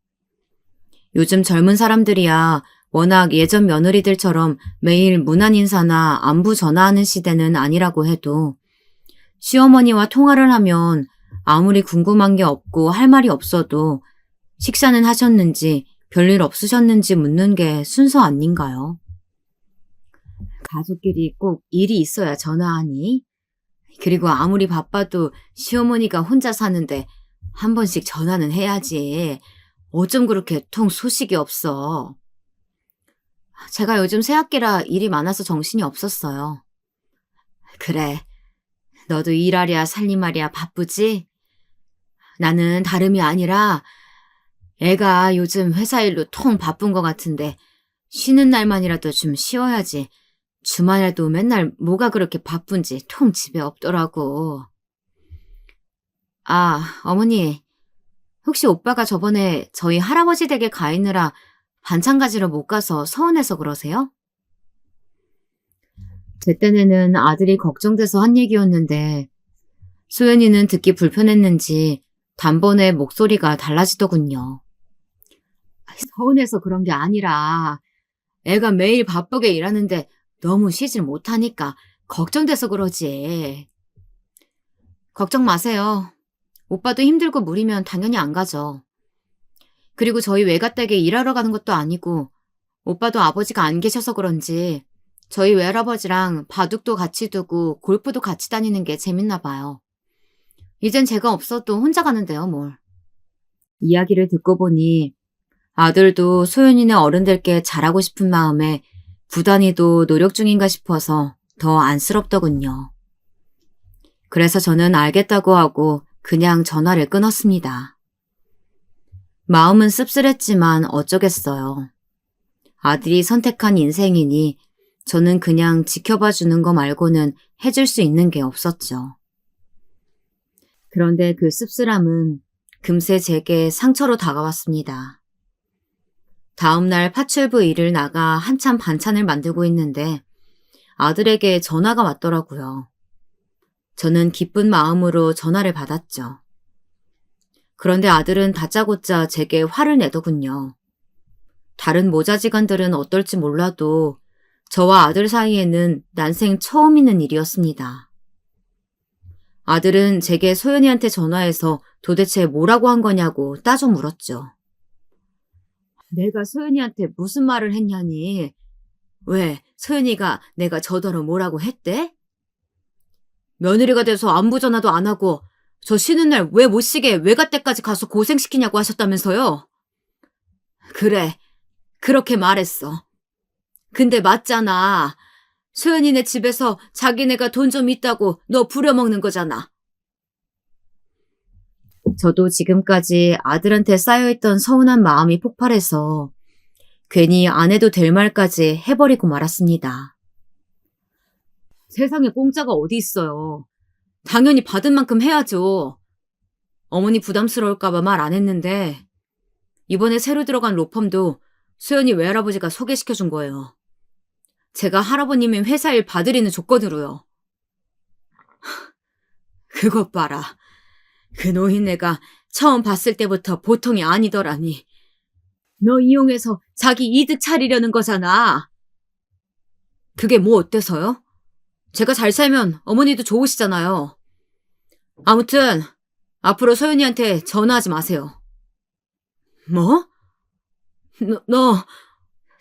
요즘 젊은 사람들이야 워낙 예전 며느리들처럼 매일 문안 인사나 안부 전화하는 시대는 아니라고 해도 시어머니와 통화를 하면 아무리 궁금한 게 없고 할 말이 없어도 식사는 하셨는지 별일 없으셨는지 묻는 게 순서 아닌가요? 가족끼리 꼭 일이 있어야 전화하니? 그리고 아무리 바빠도 시어머니가 혼자 사는데 한 번씩 전화는 해야지. 어쩜 그렇게 통 소식이 없어. 제가 요즘 새학기라 일이 많아서 정신이 없었어요. 그래, 너도 일하랴 살림하랴 바쁘지? 나는 다름이 아니라 애가 요즘 회사 일로 통 바쁜 것 같은데 쉬는 날만이라도 좀 쉬어야지. 주말에도 맨날 뭐가 그렇게 바쁜지 통 집에 없더라고. 어머니, 혹시 오빠가 저번에 저희 할아버지 댁에 가 있느라 반찬 가지러 못 가서 서운해서 그러세요? 제 딴에는 아들이 걱정돼서 한 얘기였는데 소연이는 듣기 불편했는지 단번에 목소리가 달라지더군요. 서운해서 그런 게 아니라 애가 매일 바쁘게 일하는데 너무 쉬질 못하니까 걱정돼서 그러지. 걱정 마세요. 오빠도 힘들고 무리면 당연히 안 가죠. 그리고 저희 외가댁에 일하러 가는 것도 아니고 오빠도 아버지가 안 계셔서 그런지 저희 외할아버지랑 바둑도 같이 두고 골프도 같이 다니는 게 재밌나 봐요. 이젠 제가 없어도 혼자 가는데요, 뭘. 이야기를 듣고 보니 아들도 소연이네 어른들께 잘하고 싶은 마음에 부단히도 노력 중인가 싶어서 더 안쓰럽더군요. 그래서 저는 알겠다고 하고 그냥 전화를 끊었습니다. 마음은 씁쓸했지만 어쩌겠어요. 아들이 선택한 인생이니 저는 그냥 지켜봐 주는 거 말고는 해줄 수 있는 게 없었죠. 그런데 그 씁쓸함은 금세 제게 상처로 다가왔습니다. 다음날 파출부 일을 나가 한참 반찬을 만들고 있는데 아들에게 전화가 왔더라고요. 저는 기쁜 마음으로 전화를 받았죠. 그런데 아들은 다짜고짜 제게 화를 내더군요. 다른 모자지간들은 어떨지 몰라도 저와 아들 사이에는 난생 처음 있는 일이었습니다. 아들은 제게 소연이한테 전화해서 도대체 뭐라고 한 거냐고 따져 물었죠. 내가 소연이한테 무슨 말을 했냐니? 왜 소연이가 내가 저더러 뭐라고 했대? 며느리가 돼서 안부 전화도 안 하고 저 쉬는 날 왜 못 쉬게 외가댁까지 가서 고생시키냐고 하셨다면서요? 그래, 그렇게 말했어. 근데 맞잖아. 소연이네 집에서 자기네가 돈 좀 있다고 너 부려먹는 거잖아. 저도 지금까지 아들한테 쌓여있던 서운한 마음이 폭발해서 괜히 안 해도 될 말까지 해버리고 말았습니다. 세상에 공짜가 어디 있어요. 당연히 받은 만큼 해야죠. 어머니 부담스러울까봐 말 안 했는데 이번에 새로 들어간 로펌도 소연이 외할아버지가 소개시켜준 거예요. 제가 할아버님이 회사 일 봐드리는 조건으로요. 그것 봐라. 그 노인네가 처음 봤을 때부터 보통이 아니더라니. 너 이용해서 자기 이득 차리려는 거잖아. 그게 뭐 어때서요? 제가 잘 살면 어머니도 좋으시잖아요. 아무튼 앞으로 소연이한테 전화하지 마세요. 뭐? 너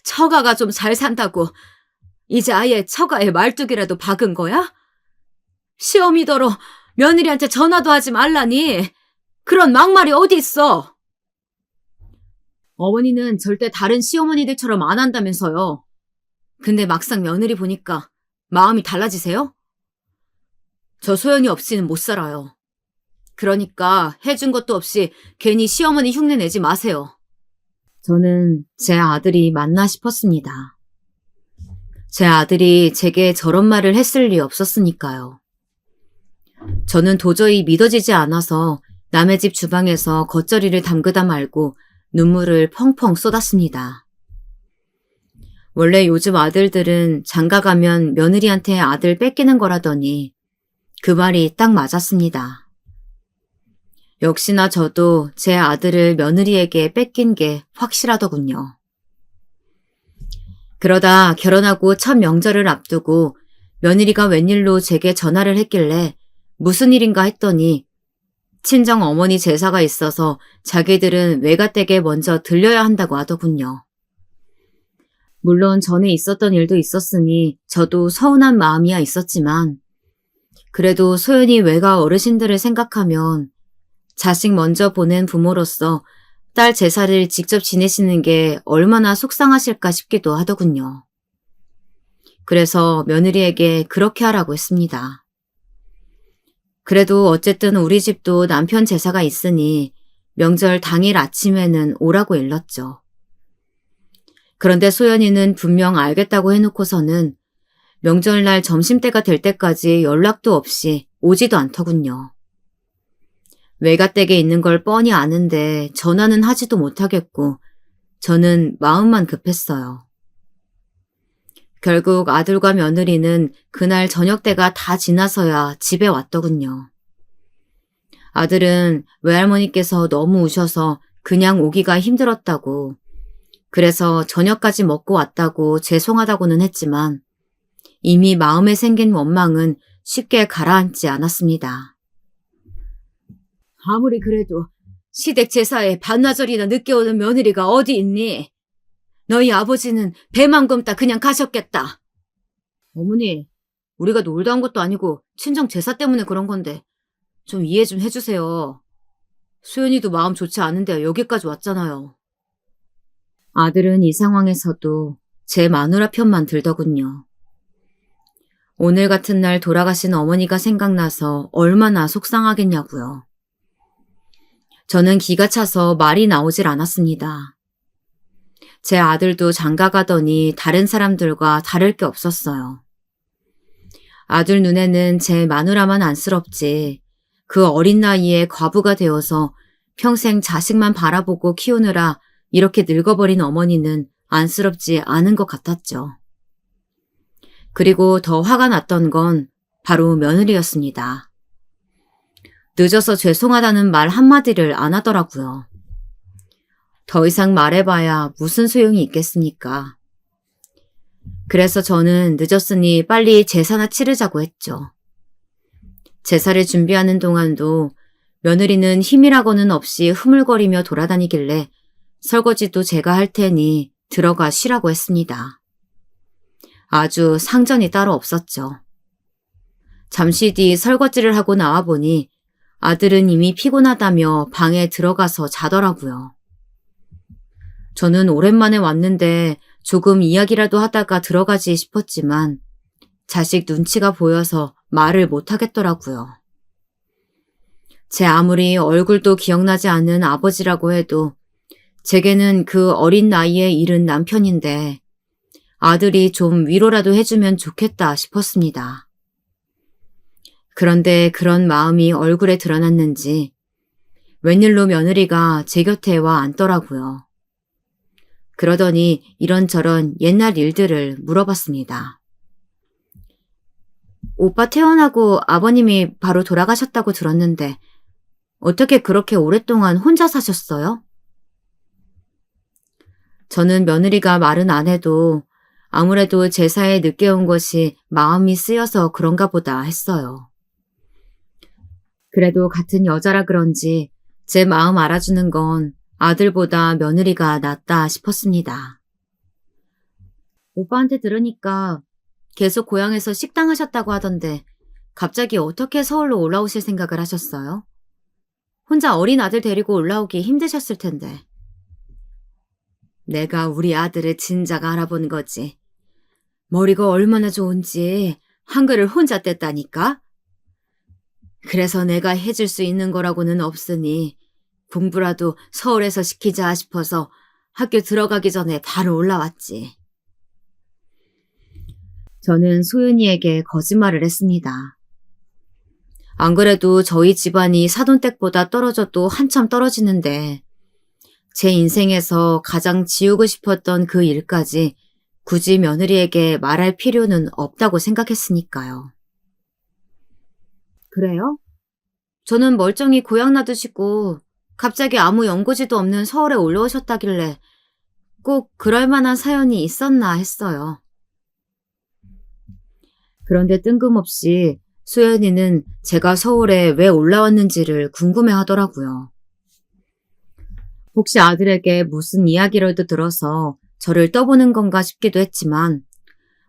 처가가 좀 잘 산다고 이제 아예 처가에 말뚝이라도 박은 거야? 시어미더러 며느리한테 전화도 하지 말라니. 그런 막말이 어디 있어. 어머니는 절대 다른 시어머니들처럼 안 한다면서요. 근데 막상 며느리 보니까 마음이 달라지세요? 저 소연이 없이는 못 살아요. 그러니까 해준 것도 없이 괜히 시어머니 흉내 내지 마세요. 저는 제 아들이 맞나 싶었습니다. 제 아들이 제게 저런 말을 했을 리 없었으니까요. 저는 도저히 믿어지지 않아서 남의 집 주방에서 겉절이를 담그다 말고 눈물을 펑펑 쏟았습니다. 원래 요즘 아들들은 장가 가면 며느리한테 아들 뺏기는 거라더니 그 말이 딱 맞았습니다. 역시나 저도 제 아들을 며느리에게 뺏긴 게 확실하더군요. 그러다 결혼하고 첫 명절을 앞두고 며느리가 웬일로 제게 전화를 했길래 무슨 일인가 했더니 친정 어머니 제사가 있어서 자기들은 외가댁에 먼저 들려야 한다고 하더군요. 물론 전에 있었던 일도 있었으니 저도 서운한 마음이야 있었지만 그래도 소연이 외가 어르신들을 생각하면 자식 먼저 보낸 부모로서 딸 제사를 직접 지내시는 게 얼마나 속상하실까 싶기도 하더군요. 그래서 며느리에게 그렇게 하라고 했습니다. 그래도 어쨌든 우리 집도 남편 제사가 있으니 명절 당일 아침에는 오라고 일렀죠. 그런데 소연이는 분명 알겠다고 해놓고서는 명절날 점심때가 될 때까지 연락도 없이 오지도 않더군요. 외가댁에 있는 걸 뻔히 아는데 전화는 하지도 못하겠고 저는 마음만 급했어요. 결국 아들과 며느리는 그날 저녁때가 다 지나서야 집에 왔더군요. 아들은 외할머니께서 너무 우셔서 그냥 오기가 힘들었다고, 그래서 저녁까지 먹고 왔다고 죄송하다고는 했지만 이미 마음에 생긴 원망은 쉽게 가라앉지 않았습니다. 아무리 그래도 시댁 제사에 반나절이나 늦게 오는 며느리가 어디 있니? 너희 아버지는 배만 굼다 그냥 가셨겠다. 어머니, 우리가 놀다 온 것도 아니고 친정 제사 때문에 그런 건데 좀 이해 좀 해주세요. 소연이도 마음 좋지 않은데 여기까지 왔잖아요. 아들은 이 상황에서도 제 마누라 편만 들더군요. 오늘 같은 날 돌아가신 어머니가 생각나서 얼마나 속상하겠냐고요. 저는 기가 차서 말이 나오질 않았습니다. 제 아들도 장가 가더니 다른 사람들과 다를 게 없었어요. 아들 눈에는 제 마누라만 안쓰럽지 그 어린 나이에 과부가 되어서 평생 자식만 바라보고 키우느라 이렇게 늙어버린 어머니는 안쓰럽지 않은 것 같았죠. 그리고 더 화가 났던 건 바로 며느리였습니다. 늦어서 죄송하다는 말 한마디를 안 하더라고요. 더 이상 말해봐야 무슨 소용이 있겠습니까? 그래서 저는 늦었으니 빨리 제사나 치르자고 했죠. 제사를 준비하는 동안도 며느리는 힘이라고는 없이 흐물거리며 돌아다니길래 설거지도 제가 할 테니 들어가 쉬라고 했습니다. 아주 상전이 따로 없었죠. 잠시 뒤 설거지를 하고 나와보니 아들은 이미 피곤하다며 방에 들어가서 자더라고요. 저는 오랜만에 왔는데 조금 이야기라도 하다가 들어가지 싶었지만 자식 눈치가 보여서 말을 못하겠더라고요. 제 아무리 얼굴도 기억나지 않는 아버지라고 해도 제게는 그 어린 나이에 잃은 남편인데 아들이 좀 위로라도 해주면 좋겠다 싶었습니다. 그런데 그런 마음이 얼굴에 드러났는지 웬일로 며느리가 제 곁에 와 앉더라고요. 그러더니 이런저런 옛날 일들을 물어봤습니다. 오빠 퇴원하고 아버님이 바로 돌아가셨다고 들었는데 어떻게 그렇게 오랫동안 혼자 사셨어요? 저는 며느리가 말은 안 해도 아무래도 제사에 늦게 온 것이 마음이 쓰여서 그런가 보다 했어요. 그래도 같은 여자라 그런지 제 마음 알아주는 건 아들보다 며느리가 낫다 싶었습니다. 오빠한테 들으니까 계속 고향에서 식당 하셨다고 하던데 갑자기 어떻게 서울로 올라오실 생각을 하셨어요? 혼자 어린 아들 데리고 올라오기 힘드셨을 텐데. 내가 우리 아들을 진작 알아본 거지. 머리가 얼마나 좋은지 한글을 혼자 뗐다니까? 그래서 내가 해줄 수 있는 거라고는 없으니 공부라도 서울에서 시키자 싶어서 학교 들어가기 전에 바로 올라왔지. 저는 소윤이에게 거짓말을 했습니다. 안 그래도 저희 집안이 사돈댁보다 떨어져도 한참 떨어지는데 제 인생에서 가장 지우고 싶었던 그 일까지 굳이 며느리에게 말할 필요는 없다고 생각했으니까요. 그래요? 저는 멀쩡히 고향 놔두시고 갑자기 아무 연고지도 없는 서울에 올라오셨다길래 꼭 그럴 만한 사연이 있었나 했어요. 그런데 뜬금없이 수연이는 제가 서울에 왜 올라왔는지를 궁금해하더라고요. 혹시 아들에게 무슨 이야기라도 들어서 저를 떠보는 건가 싶기도 했지만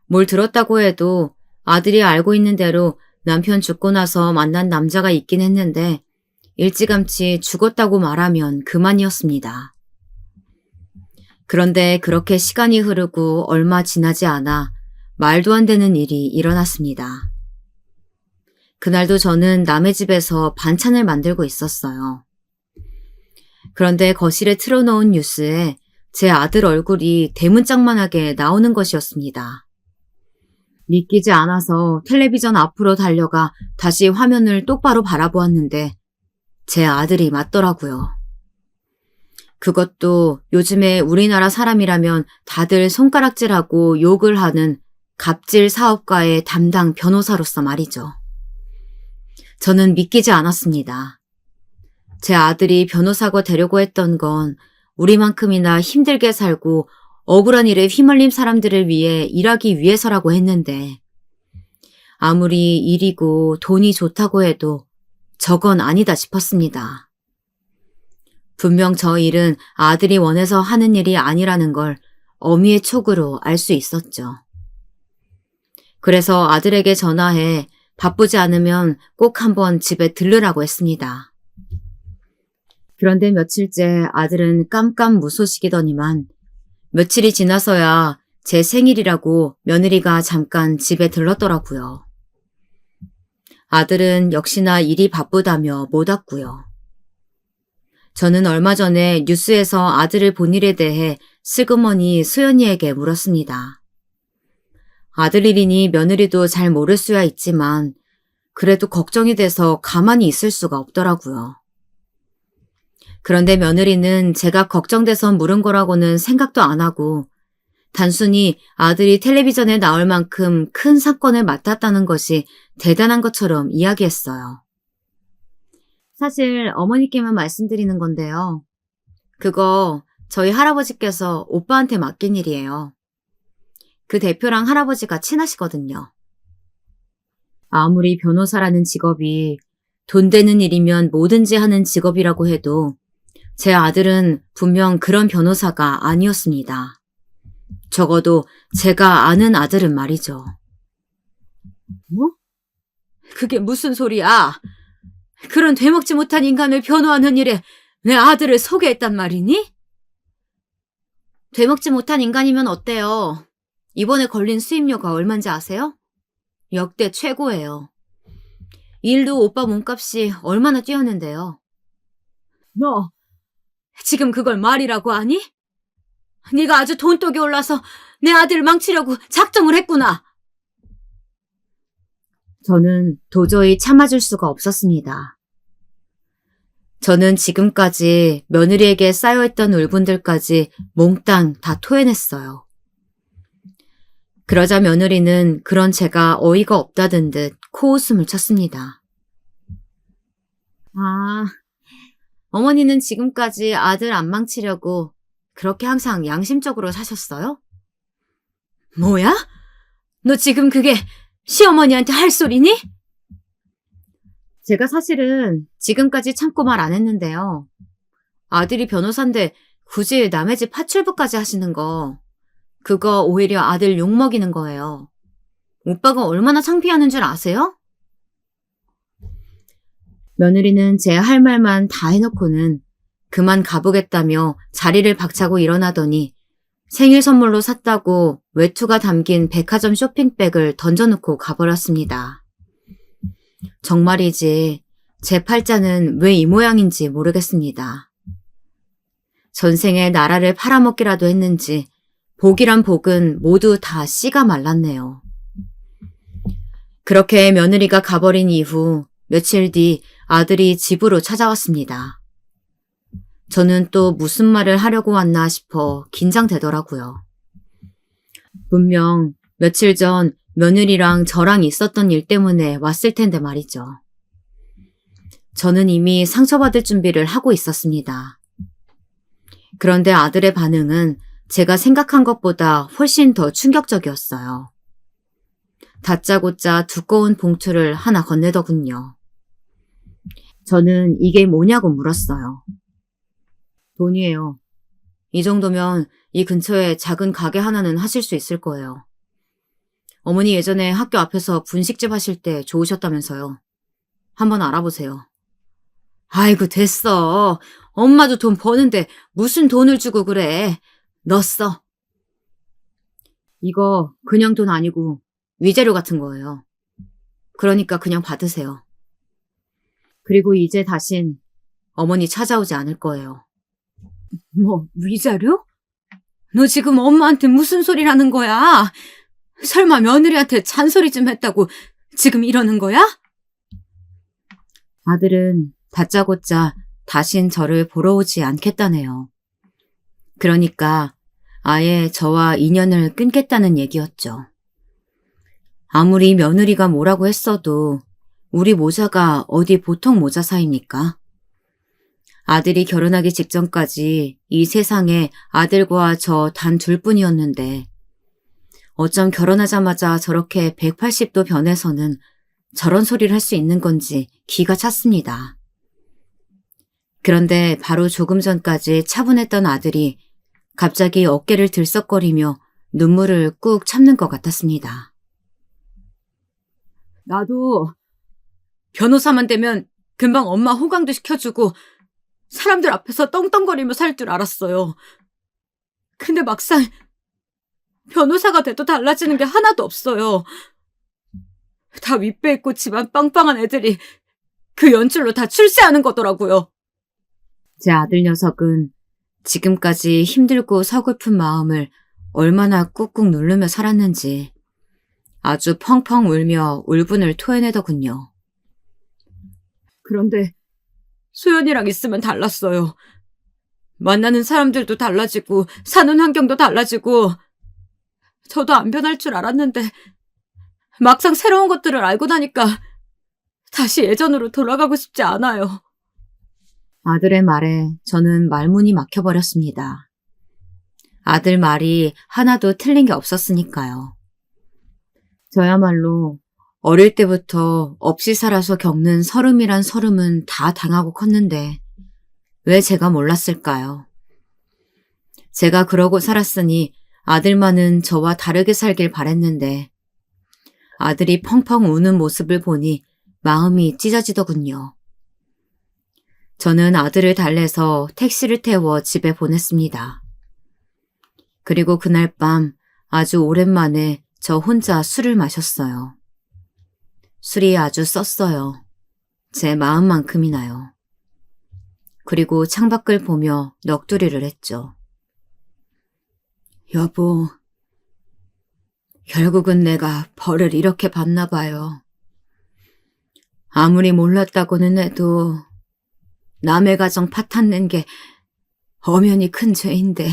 뭘 들었다고 해도 아들이 알고 있는 대로 남편 죽고 나서 만난 남자가 있긴 했는데 일찌감치 죽었다고 말하면 그만이었습니다. 그런데 그렇게 시간이 흐르고 얼마 지나지 않아 말도 안 되는 일이 일어났습니다. 그날도 저는 남의 집에서 반찬을 만들고 있었어요. 그런데 거실에 틀어놓은 뉴스에 제 아들 얼굴이 대문짝만하게 나오는 것이었습니다. 믿기지 않아서 텔레비전 앞으로 달려가 다시 화면을 똑바로 바라보았는데 제 아들이 맞더라고요. 그것도 요즘에 우리나라 사람이라면 다들 손가락질하고 욕을 하는 갑질 사업가의 담당 변호사로서 말이죠. 저는 믿기지 않았습니다. 제 아들이 변호사가 되려고 했던 건 우리만큼이나 힘들게 살고 억울한 일에 휘말린 사람들을 위해 일하기 위해서라고 했는데 아무리 일이고 돈이 좋다고 해도 저건 아니다 싶었습니다. 분명 저 일은 아들이 원해서 하는 일이 아니라는 걸 어미의 촉으로 알 수 있었죠. 그래서 아들에게 전화해 바쁘지 않으면 꼭 한번 집에 들르라고 했습니다. 그런데 며칠째 아들은 깜깜무소식이더니만 며칠이 지나서야 제 생일이라고 며느리가 잠깐 집에 들렀더라고요. 아들은 역시나 일이 바쁘다며 못 왔고요. 저는 얼마 전에 뉴스에서 아들을 본 일에 대해 슬그머니 수연이에게 물었습니다. 아들 일이니 며느리도 잘 모를 수야 있지만 그래도 걱정이 돼서 가만히 있을 수가 없더라고요. 그런데 며느리는 제가 걱정돼서 물은 거라고는 생각도 안 하고 단순히 아들이 텔레비전에 나올 만큼 큰 사건을 맡았다는 것이 대단한 것처럼 이야기했어요. 사실 어머니께만 말씀드리는 건데요. 그거 저희 할아버지께서 오빠한테 맡긴 일이에요. 그 대표랑 할아버지가 친하시거든요. 아무리 변호사라는 직업이 돈 되는 일이면 뭐든지 하는 직업이라고 해도 제 아들은 분명 그런 변호사가 아니었습니다. 적어도 제가 아는 아들은 말이죠. 뭐? 그게 무슨 소리야? 그런 되먹지 못한 인간을 변호하는 일에 내 아들을 소개했단 말이니? 되먹지 못한 인간이면 어때요? 이번에 걸린 수임료가 얼만지 아세요? 역대 최고예요. 일도 오빠 몸값이 얼마나 뛰었는데요. 너 지금 그걸 말이라고 하니? 네가 아주 돈독이 올라서 내 아들을 망치려고 작정을 했구나. 저는 도저히 참아줄 수가 없었습니다. 저는 지금까지 며느리에게 쌓여있던 울분들까지 몽땅 다 토해냈어요. 그러자 며느리는 그런 제가 어이가 없다던 듯 코웃음을 쳤습니다. 아, 어머니는 지금까지 아들 안 망치려고 그렇게 항상 양심적으로 사셨어요? 뭐야? 너 지금 그게 시어머니한테 할 소리니? 제가 사실은 지금까지 참고 말 안 했는데요. 아들이 변호사인데 굳이 남의 집 파출부까지 하시는 거, 그거 오히려 아들 욕먹이는 거예요. 오빠가 얼마나 창피하는 줄 아세요? 며느리는 제 할 말만 다 해놓고는 그만 가보겠다며 자리를 박차고 일어나더니 생일 선물로 샀다고 외투가 담긴 백화점 쇼핑백을 던져놓고 가버렸습니다. 정말이지 제 팔자는 왜 이 모양인지 모르겠습니다. 전생에 나라를 팔아먹기라도 했는지 복이란 복은 모두 다 씨가 말랐네요. 그렇게 며느리가 가버린 이후 며칠 뒤 아들이 집으로 찾아왔습니다. 저는 또 무슨 말을 하려고 왔나 싶어 긴장되더라고요. 분명 며칠 전 며느리랑 저랑 있었던 일 때문에 왔을 텐데 말이죠. 저는 이미 상처받을 준비를 하고 있었습니다. 그런데 아들의 반응은 제가 생각한 것보다 훨씬 더 충격적이었어요. 다짜고짜 두꺼운 봉투를 하나 건네더군요. 저는 이게 뭐냐고 물었어요. 돈이에요. 이 정도면 이 근처에 작은 가게 하나는 하실 수 있을 거예요. 어머니 예전에 학교 앞에서 분식집 하실 때 좋으셨다면서요. 한번 알아보세요. 아이고 됐어. 엄마도 돈 버는데 무슨 돈을 주고 그래. 너 써. 이거 그냥 돈 아니고 위자료 같은 거예요. 그러니까 그냥 받으세요. 그리고 이제 다신 어머니 찾아오지 않을 거예요. 뭐 위자료? 너 지금 엄마한테 무슨 소리를 하는 거야? 설마 며느리한테 잔소리 좀 했다고 지금 이러는 거야? 아들은 다짜고짜 다신 저를 보러 오지 않겠다네요. 그러니까 아예 저와 인연을 끊겠다는 얘기였죠. 아무리 며느리가 뭐라고 했어도 우리 모자가 어디 보통 모자 사이입니까? 아들이 결혼하기 직전까지 이 세상에 아들과 저 단 둘뿐이었는데 어쩜 결혼하자마자 저렇게 180도 변해서는 저런 소리를 할 수 있는 건지 기가 찼습니다. 그런데 바로 조금 전까지 차분했던 아들이 갑자기 어깨를 들썩거리며 눈물을 꾹 참는 것 같았습니다. 나도 변호사만 되면 금방 엄마 호강도 시켜주고 사람들 앞에서 떵떵거리며 살 줄 알았어요. 근데 막상 변호사가 돼도 달라지는 게 하나도 없어요. 다 윗배 있고 집안 빵빵한 애들이 그 연출로 다 출세하는 거더라고요. 제 아들 녀석은 지금까지 힘들고 서글픈 마음을 얼마나 꾹꾹 누르며 살았는지 아주 펑펑 울며 울분을 토해내더군요. 그런데 소연이랑 있으면 달랐어요. 만나는 사람들도 달라지고 사는 환경도 달라지고 저도 안 변할 줄 알았는데 막상 새로운 것들을 알고 나니까 다시 예전으로 돌아가고 싶지 않아요. 아들의 말에 저는 말문이 막혀버렸습니다. 아들 말이 하나도 틀린 게 없었으니까요. 저야말로 어릴 때부터 없이 살아서 겪는 서름이란 서름은 다 당하고 컸는데 왜 제가 몰랐을까요? 제가 그러고 살았으니 아들만은 저와 다르게 살길 바랬는데 아들이 펑펑 우는 모습을 보니 마음이 찢어지더군요. 저는 아들을 달래서 택시를 태워 집에 보냈습니다. 그리고 그날 밤 아주 오랜만에 저 혼자 술을 마셨어요. 술이 아주 썼어요. 제 마음만큼이나요. 그리고 창밖을 보며 넋두리를 했죠. 여보, 결국은 내가 벌을 이렇게 받나 봐요. 아무리 몰랐다고는 해도 남의 가정 파탄낸 게 엄연히 큰 죄인데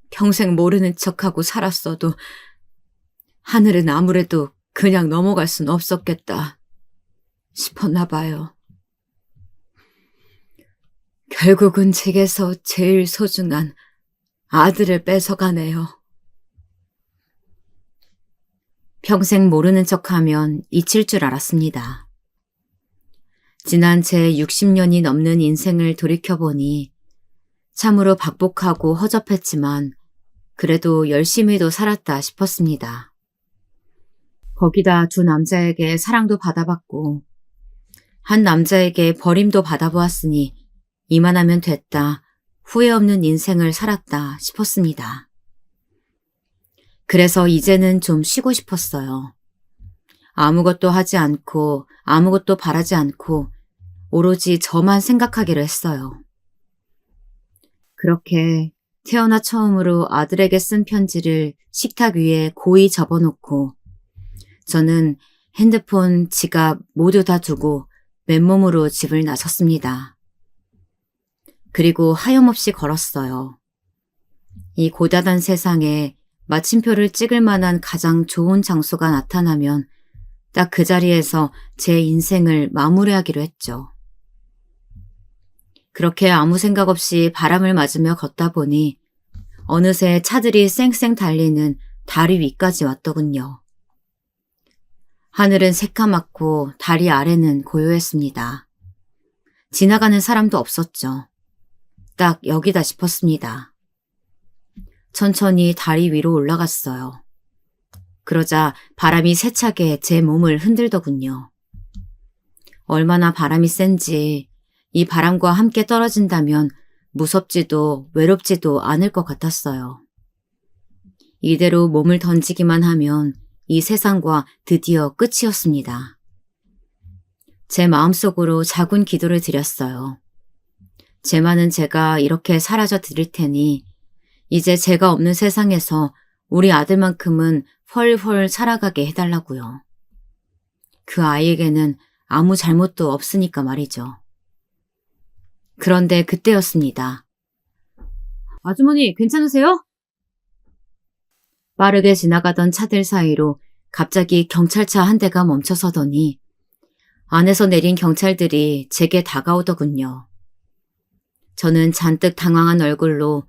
평생 모르는 척하고 살았어도 하늘은 아무래도 그냥 넘어갈 순 없었겠다 싶었나 봐요. 결국은 제게서 제일 소중한 아들을 뺏어가네요. 평생 모르는 척하면 잊힐 줄 알았습니다. 지난 제 60년이 넘는 인생을 돌이켜보니 참으로 박복하고 허접했지만 그래도 열심히도 살았다 싶었습니다. 거기다 두 남자에게 사랑도 받아봤고 한 남자에게 버림도 받아보았으니 이만하면 됐다, 후회 없는 인생을 살았다 싶었습니다. 그래서 이제는 좀 쉬고 싶었어요. 아무것도 하지 않고 아무것도 바라지 않고 오로지 저만 생각하기로 했어요. 그렇게 태어나 처음으로 아들에게 쓴 편지를 식탁 위에 고이 접어놓고 저는 핸드폰, 지갑 모두 다 두고 맨몸으로 집을 나섰습니다. 그리고 하염없이 걸었어요. 이 고다단 세상에 마침표를 찍을 만한 가장 좋은 장소가 나타나면 딱 그 자리에서 제 인생을 마무리하기로 했죠. 그렇게 아무 생각 없이 바람을 맞으며 걷다 보니 어느새 차들이 쌩쌩 달리는 다리 위까지 왔더군요. 하늘은 새까맣고 다리 아래는 고요했습니다. 지나가는 사람도 없었죠. 딱 여기다 싶었습니다. 천천히 다리 위로 올라갔어요. 그러자 바람이 세차게 제 몸을 흔들더군요. 얼마나 바람이 센지 이 바람과 함께 떨어진다면 무섭지도 외롭지도 않을 것 같았어요. 이대로 몸을 던지기만 하면 이 세상과 드디어 끝이었습니다. 제 마음속으로 작은 기도를 드렸어요. 제 많은 제가 이렇게 사라져 드릴 테니 이제 제가 없는 세상에서 우리 아들만큼은 헐헐 살아가게 해달라고요. 그 아이에게는 아무 잘못도 없으니까 말이죠. 그런데 그때였습니다. 아주머니 괜찮으세요? 빠르게 지나가던 차들 사이로 갑자기 경찰차 한 대가 멈춰서더니 안에서 내린 경찰들이 제게 다가오더군요. 저는 잔뜩 당황한 얼굴로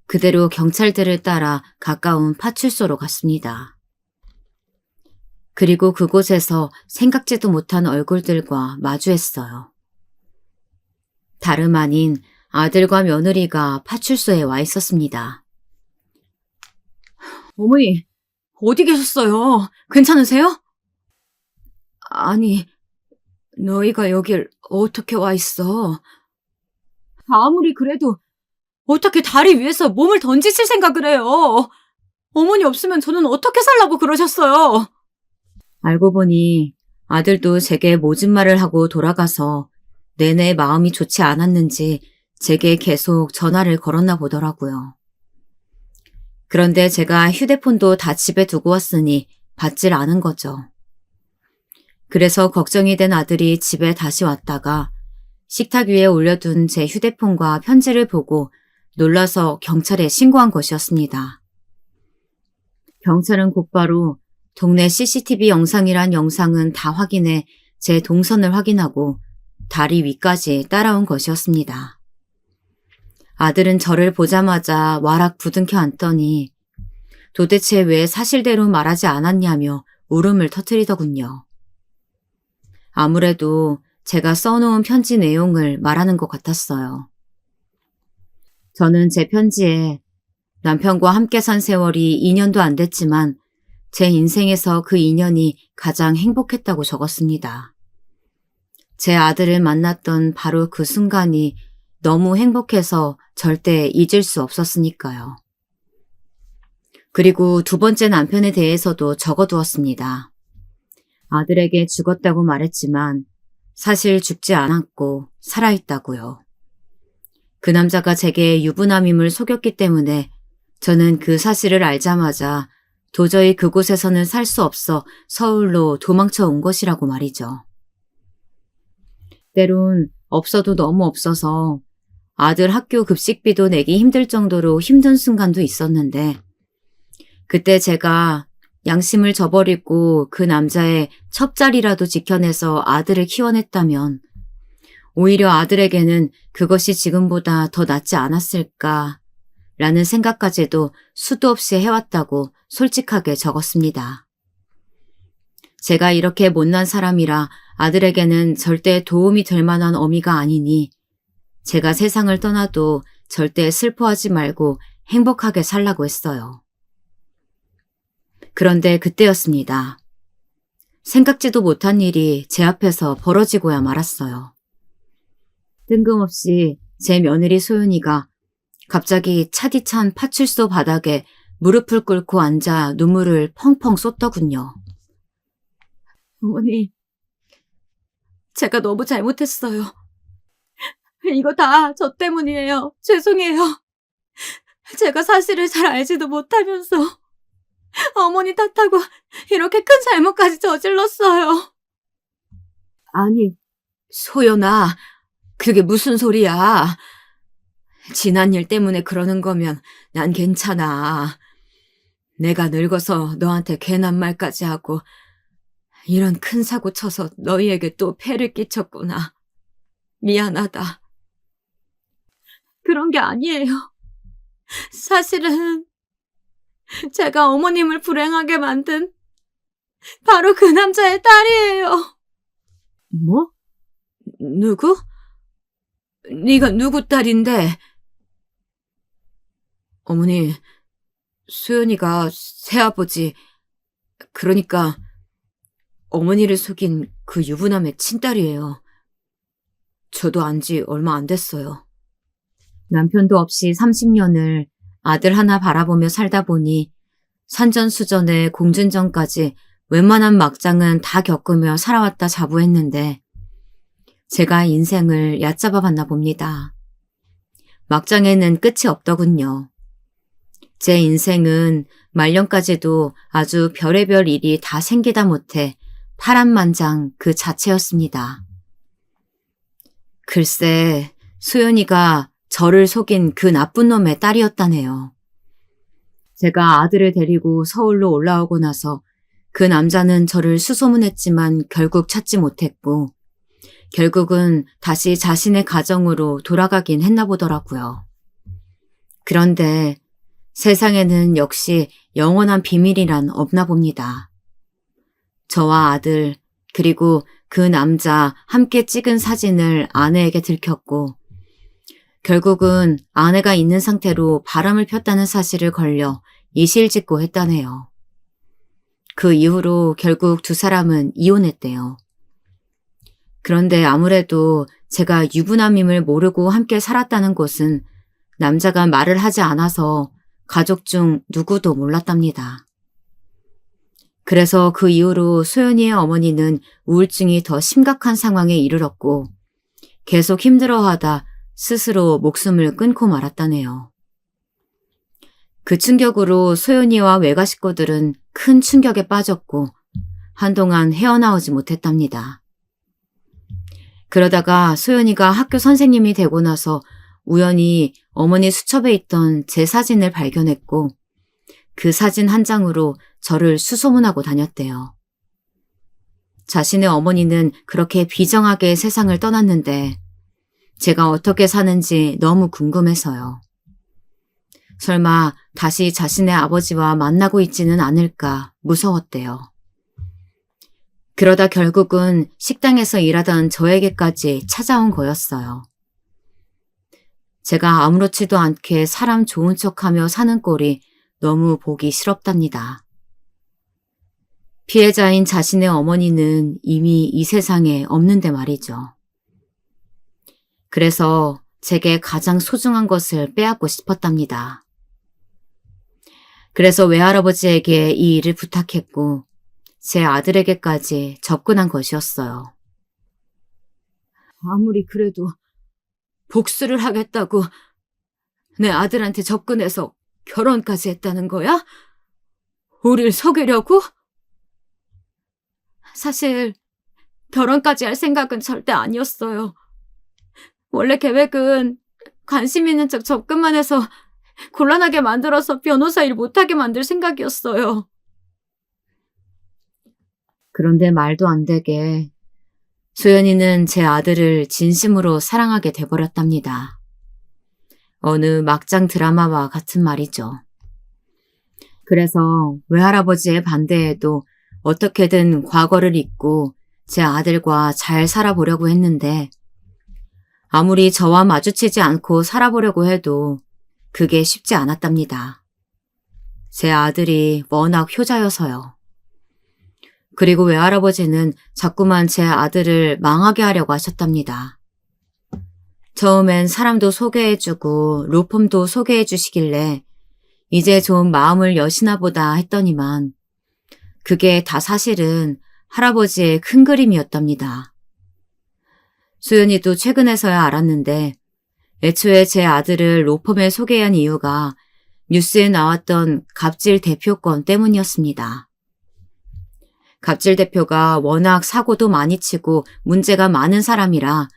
그대로 경찰들을 따라 가까운 파출소로 갔습니다. 그리고 그곳에서 생각지도 못한 얼굴들과 마주했어요. 다름 아닌 아들과 며느리가 파출소에 와 있었습니다. 어머니, 어디 계셨어요? 괜찮으세요? 아니, 너희가 여길 어떻게 와 있어? 아무리 그래도 어떻게 다리 위에서 몸을 던지실 생각을 해요? 어머니 없으면 저는 어떻게 살라고 그러셨어요? 알고 보니 아들도 제게 모진 말을 하고 돌아가서 내내 마음이 좋지 않았는지 제게 계속 전화를 걸었나 보더라고요. 그런데 제가 휴대폰도 다 집에 두고 왔으니 받질 않은 거죠. 그래서 걱정이 된 아들이 집에 다시 왔다가 식탁 위에 올려둔 제 휴대폰과 편지를 보고 놀라서 경찰에 신고한 것이었습니다. 경찰은 곧바로 동네 CCTV 영상이란 영상은 다 확인해 제 동선을 확인하고 다리 위까지 따라온 것이었습니다. 아들은 저를 보자마자 와락 부둥켜 앉더니 도대체 왜 사실대로 말하지 않았냐며 울음을 터뜨리더군요. 아무래도 제가 써놓은 편지 내용을 말하는 것 같았어요. 저는 제 편지에 남편과 함께 산 세월이 2년도 안 됐지만 제 인생에서 그 2년이 가장 행복했다고 적었습니다. 제 아들을 만났던 바로 그 순간이 너무 행복해서 절대 잊을 수 없었으니까요. 그리고 두 번째 남편에 대해서도 적어두었습니다. 아들에게 죽었다고 말했지만 사실 죽지 않았고 살아있다고요. 그 남자가 제게 유부남임을 속였기 때문에 저는 그 사실을 알자마자 도저히 그곳에서는 살 수 없어 서울로 도망쳐 온 것이라고 말이죠. 때론 없어도 너무 없어서 아들 학교 급식비도 내기 힘들 정도로 힘든 순간도 있었는데 그때 제가 양심을 저버리고 그 남자의 첩자리라도 지켜내서 아들을 키워냈다면 오히려 아들에게는 그것이 지금보다 더 낫지 않았을까 라는 생각까지도 수도 없이 해왔다고 솔직하게 적었습니다. 제가 이렇게 못난 사람이라 아들에게는 절대 도움이 될 만한 어미가 아니니 제가 세상을 떠나도 절대 슬퍼하지 말고 행복하게 살라고 했어요. 그런데 그때였습니다. 생각지도 못한 일이 제 앞에서 벌어지고야 말았어요. 뜬금없이 제 며느리 소윤이가 갑자기 차디찬 파출소 바닥에 무릎을 꿇고 앉아 눈물을 펑펑 쏟더군요. 어머니, 제가 너무 잘못했어요. 이거 다 저 때문이에요. 죄송해요. 제가 사실을 잘 알지도 못하면서 어머니 탓하고 이렇게 큰 잘못까지 저질렀어요. 아니, 소연아, 그게 무슨 소리야. 지난 일 때문에 그러는 거면 난 괜찮아. 내가 늙어서 너한테 괜한 말까지 하고 이런 큰 사고 쳐서 너희에게 또 폐를 끼쳤구나. 미안하다. 그런 게 아니에요. 사실은 제가 어머님을 불행하게 만든 바로 그 남자의 딸이에요. 뭐? 누구? 네가 누구 딸인데? 어머니, 수연이가 새아버지, 그러니까 어머니를 속인 그 유부남의 친딸이에요. 저도 안 지 얼마 안 됐어요. 남편도 없이 30년을 아들 하나 바라보며 살다 보니 산전수전에 공준전까지 웬만한 막장은 다 겪으며 살아왔다 자부했는데 제가 인생을 얕잡아 봤나 봅니다. 막장에는 끝이 없더군요. 제 인생은 말년까지도 아주 별의별 일이 다 생기다 못해 파란만장 그 자체였습니다. 글쎄, 소연이가 저를 속인 그 나쁜 놈의 딸이었다네요. 제가 아들을 데리고 서울로 올라오고 나서 그 남자는 저를 수소문했지만 결국 찾지 못했고 결국은 다시 자신의 가정으로 돌아가긴 했나 보더라고요. 그런데 세상에는 역시 영원한 비밀이란 없나 봅니다. 저와 아들 그리고 그 남자 함께 찍은 사진을 아내에게 들켰고 결국은 아내가 있는 상태로 바람을 폈다는 사실을 걸려 이실직고 했다네요. 그 이후로 결국 두 사람은 이혼했대요. 그런데 아무래도 제가 유부남임을 모르고 함께 살았다는 것은 남자가 말을 하지 않아서 가족 중 누구도 몰랐답니다. 그래서 그 이후로 소연이의 어머니는 우울증이 더 심각한 상황에 이르렀고 계속 힘들어하다 스스로 목숨을 끊고 말았다네요. 그 충격으로 소연이와 외가 식구들은 큰 충격에 빠졌고 한동안 헤어나오지 못했답니다. 그러다가 소연이가 학교 선생님이 되고 나서 우연히 어머니 수첩에 있던 제 사진을 발견했고 그 사진 한 장으로 저를 수소문하고 다녔대요. 자신의 어머니는 그렇게 비정하게 세상을 떠났는데 제가 어떻게 사는지 너무 궁금해서요. 설마 다시 자신의 아버지와 만나고 있지는 않을까 무서웠대요. 그러다 결국은 식당에서 일하던 저에게까지 찾아온 거였어요. 제가 아무렇지도 않게 사람 좋은 척하며 사는 꼴이 너무 보기 싫었답니다. 피해자인 자신의 어머니는 이미 이 세상에 없는데 말이죠. 그래서 제게 가장 소중한 것을 빼앗고 싶었답니다. 그래서 외할아버지에게 이 일을 부탁했고 제 아들에게까지 접근한 것이었어요. 아무리 그래도 복수를 하겠다고 내 아들한테 접근해서 결혼까지 했다는 거야? 우릴 속이려고? 사실 결혼까지 할 생각은 절대 아니었어요. 원래 계획은 관심 있는 척 접근만 해서 곤란하게 만들어서 변호사 일 못하게 만들 생각이었어요. 그런데 말도 안 되게 소연이는 제 아들을 진심으로 사랑하게 돼버렸답니다. 어느 막장 드라마와 같은 말이죠. 그래서 외할아버지의 반대에도 어떻게든 과거를 잊고 제 아들과 잘 살아보려고 했는데 아무리 저와 마주치지 않고 살아보려고 해도 그게 쉽지 않았답니다. 제 아들이 워낙 효자여서요. 그리고 외할아버지는 자꾸만 제 아들을 망하게 하려고 하셨답니다. 처음엔 사람도 소개해주고 로펌도 소개해주시길래 이제 좀 마음을 여시나 보다 했더니만 그게 다 사실은 할아버지의 큰 그림이었답니다. 수연이도 최근에서야 알았는데 애초에 제 아들을 로펌에 소개한 이유가 뉴스에 나왔던 갑질 대표건 때문이었습니다. 갑질 대표가 워낙 사고도 많이 치고 문제가 많은 사람이라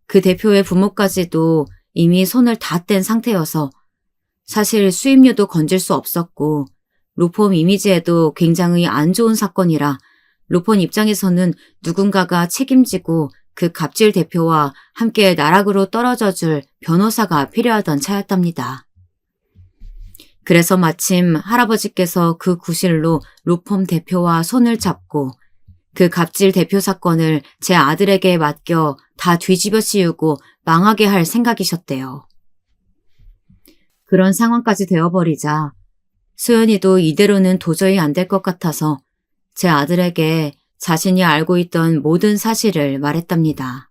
그 대표의 부모까지도 이미 손을 다 뗀 상태여서 사실 수임료도 건질 수 없었고 로펌 이미지에도 굉장히 안 좋은 사건이라 로펌 입장에서는 누군가가 책임지고 그 갑질 대표와 함께 나락으로 떨어져줄 변호사가 필요하던 차였답니다. 그래서 마침 할아버지께서 그 구실로 로펌 대표와 손을 잡고 그 갑질 대표 사건을 제 아들에게 맡겨 다 뒤집어 씌우고 망하게 할 생각이셨대요. 그런 상황까지 되어버리자 수연이도 이대로는 도저히 안 될 것 같아서 제 아들에게 자신이 알고 있던 모든 사실을 말했답니다.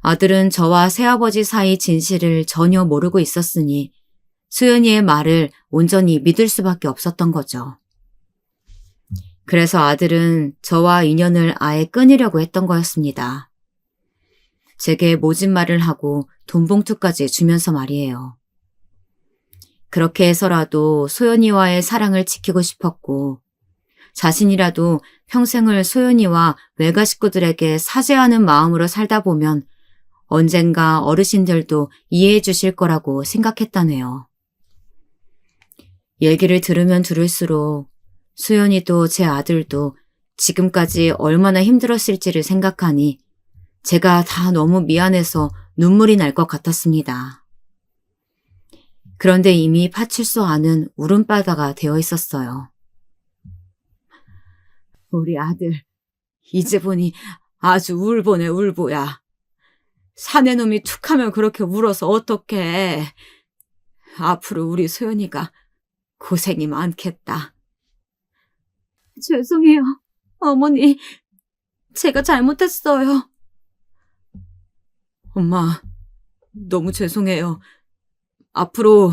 아들은 저와 새아버지 사이 진실을 전혀 모르고 있었으니 수연이의 말을 온전히 믿을 수밖에 없었던 거죠. 그래서 아들은 저와 인연을 아예 끊으려고 했던 거였습니다. 제게 모진 말을 하고 돈봉투까지 주면서 말이에요. 그렇게 해서라도 소연이와의 사랑을 지키고 싶었고 자신이라도 평생을 소연이와 외가 식구들에게 사죄하는 마음으로 살다 보면 언젠가 어르신들도 이해해 주실 거라고 생각했다네요. 얘기를 들으면 들을수록 수연이도 제 아들도 지금까지 얼마나 힘들었을지를 생각하니 제가 다 너무 미안해서 눈물이 날 것 같았습니다. 그런데 이미 파출소 안은 울음바다가 되어 있었어요. 우리 아들, 이제 보니 아주 울보네 울보야. 사내놈이 툭하면 그렇게 울어서 어떡해. 앞으로 우리 소연이가 고생이 많겠다. 죄송해요, 어머니. 제가 잘못했어요. 엄마, 너무 죄송해요. 앞으로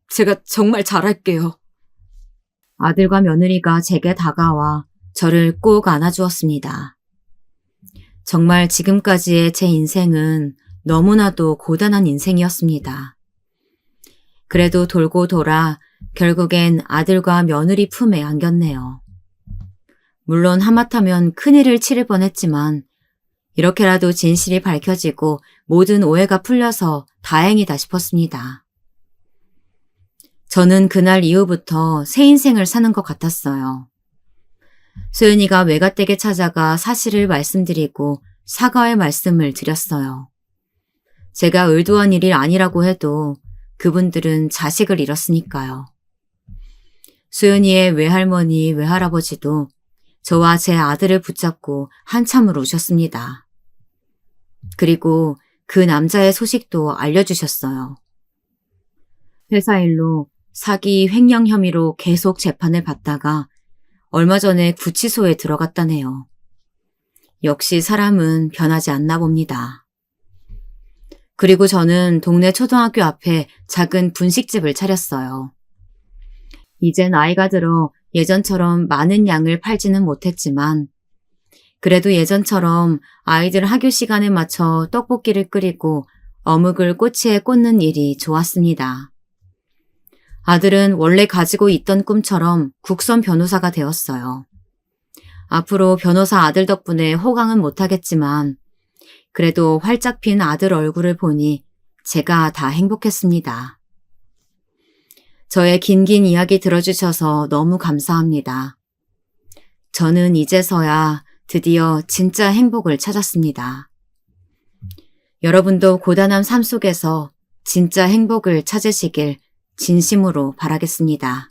제가 정말 잘할게요. 아들과 며느리가 제게 다가와 저를 꼭 안아주었습니다. 정말 지금까지의 제 인생은 너무나도 고단한 인생이었습니다. 그래도 돌고 돌아 결국엔 아들과 며느리 품에 안겼네요. 물론 하마터면 큰일을 치를 뻔했지만 이렇게라도 진실이 밝혀지고 모든 오해가 풀려서 다행이다 싶었습니다. 저는 그날 이후부터 새 인생을 사는 것 같았어요. 소연이가 외갓댁에 찾아가 사실을 말씀드리고 사과의 말씀을 드렸어요. 제가 의도한 일이 아니라고 해도 그분들은 자식을 잃었으니까요. 소연이의 외할머니, 외할아버지도 저와 제 아들을 붙잡고 한참을 우셨습니다. 그리고 그 남자의 소식도 알려주셨어요. 회사 일로 사기 횡령 혐의로 계속 재판을 받다가 얼마 전에 구치소에 들어갔다네요. 역시 사람은 변하지 않나 봅니다. 그리고 저는 동네 초등학교 앞에 작은 분식집을 차렸어요. 이제 나이가 들어 예전처럼 많은 양을 팔지는 못했지만 그래도 예전처럼 아이들 학교 시간에 맞춰 떡볶이를 끓이고 어묵을 꼬치에 꽂는 일이 좋았습니다. 아들은 원래 가지고 있던 꿈처럼 국선 변호사가 되었어요. 앞으로 변호사 아들 덕분에 호강은 못하겠지만 그래도 활짝 핀 아들 얼굴을 보니 제가 다 행복했습니다. 저의 긴긴 이야기 들어주셔서 너무 감사합니다. 저는 이제서야 드디어 진짜 행복을 찾았습니다. 여러분도 고단한 삶 속에서 진짜 행복을 찾으시길 진심으로 바라겠습니다.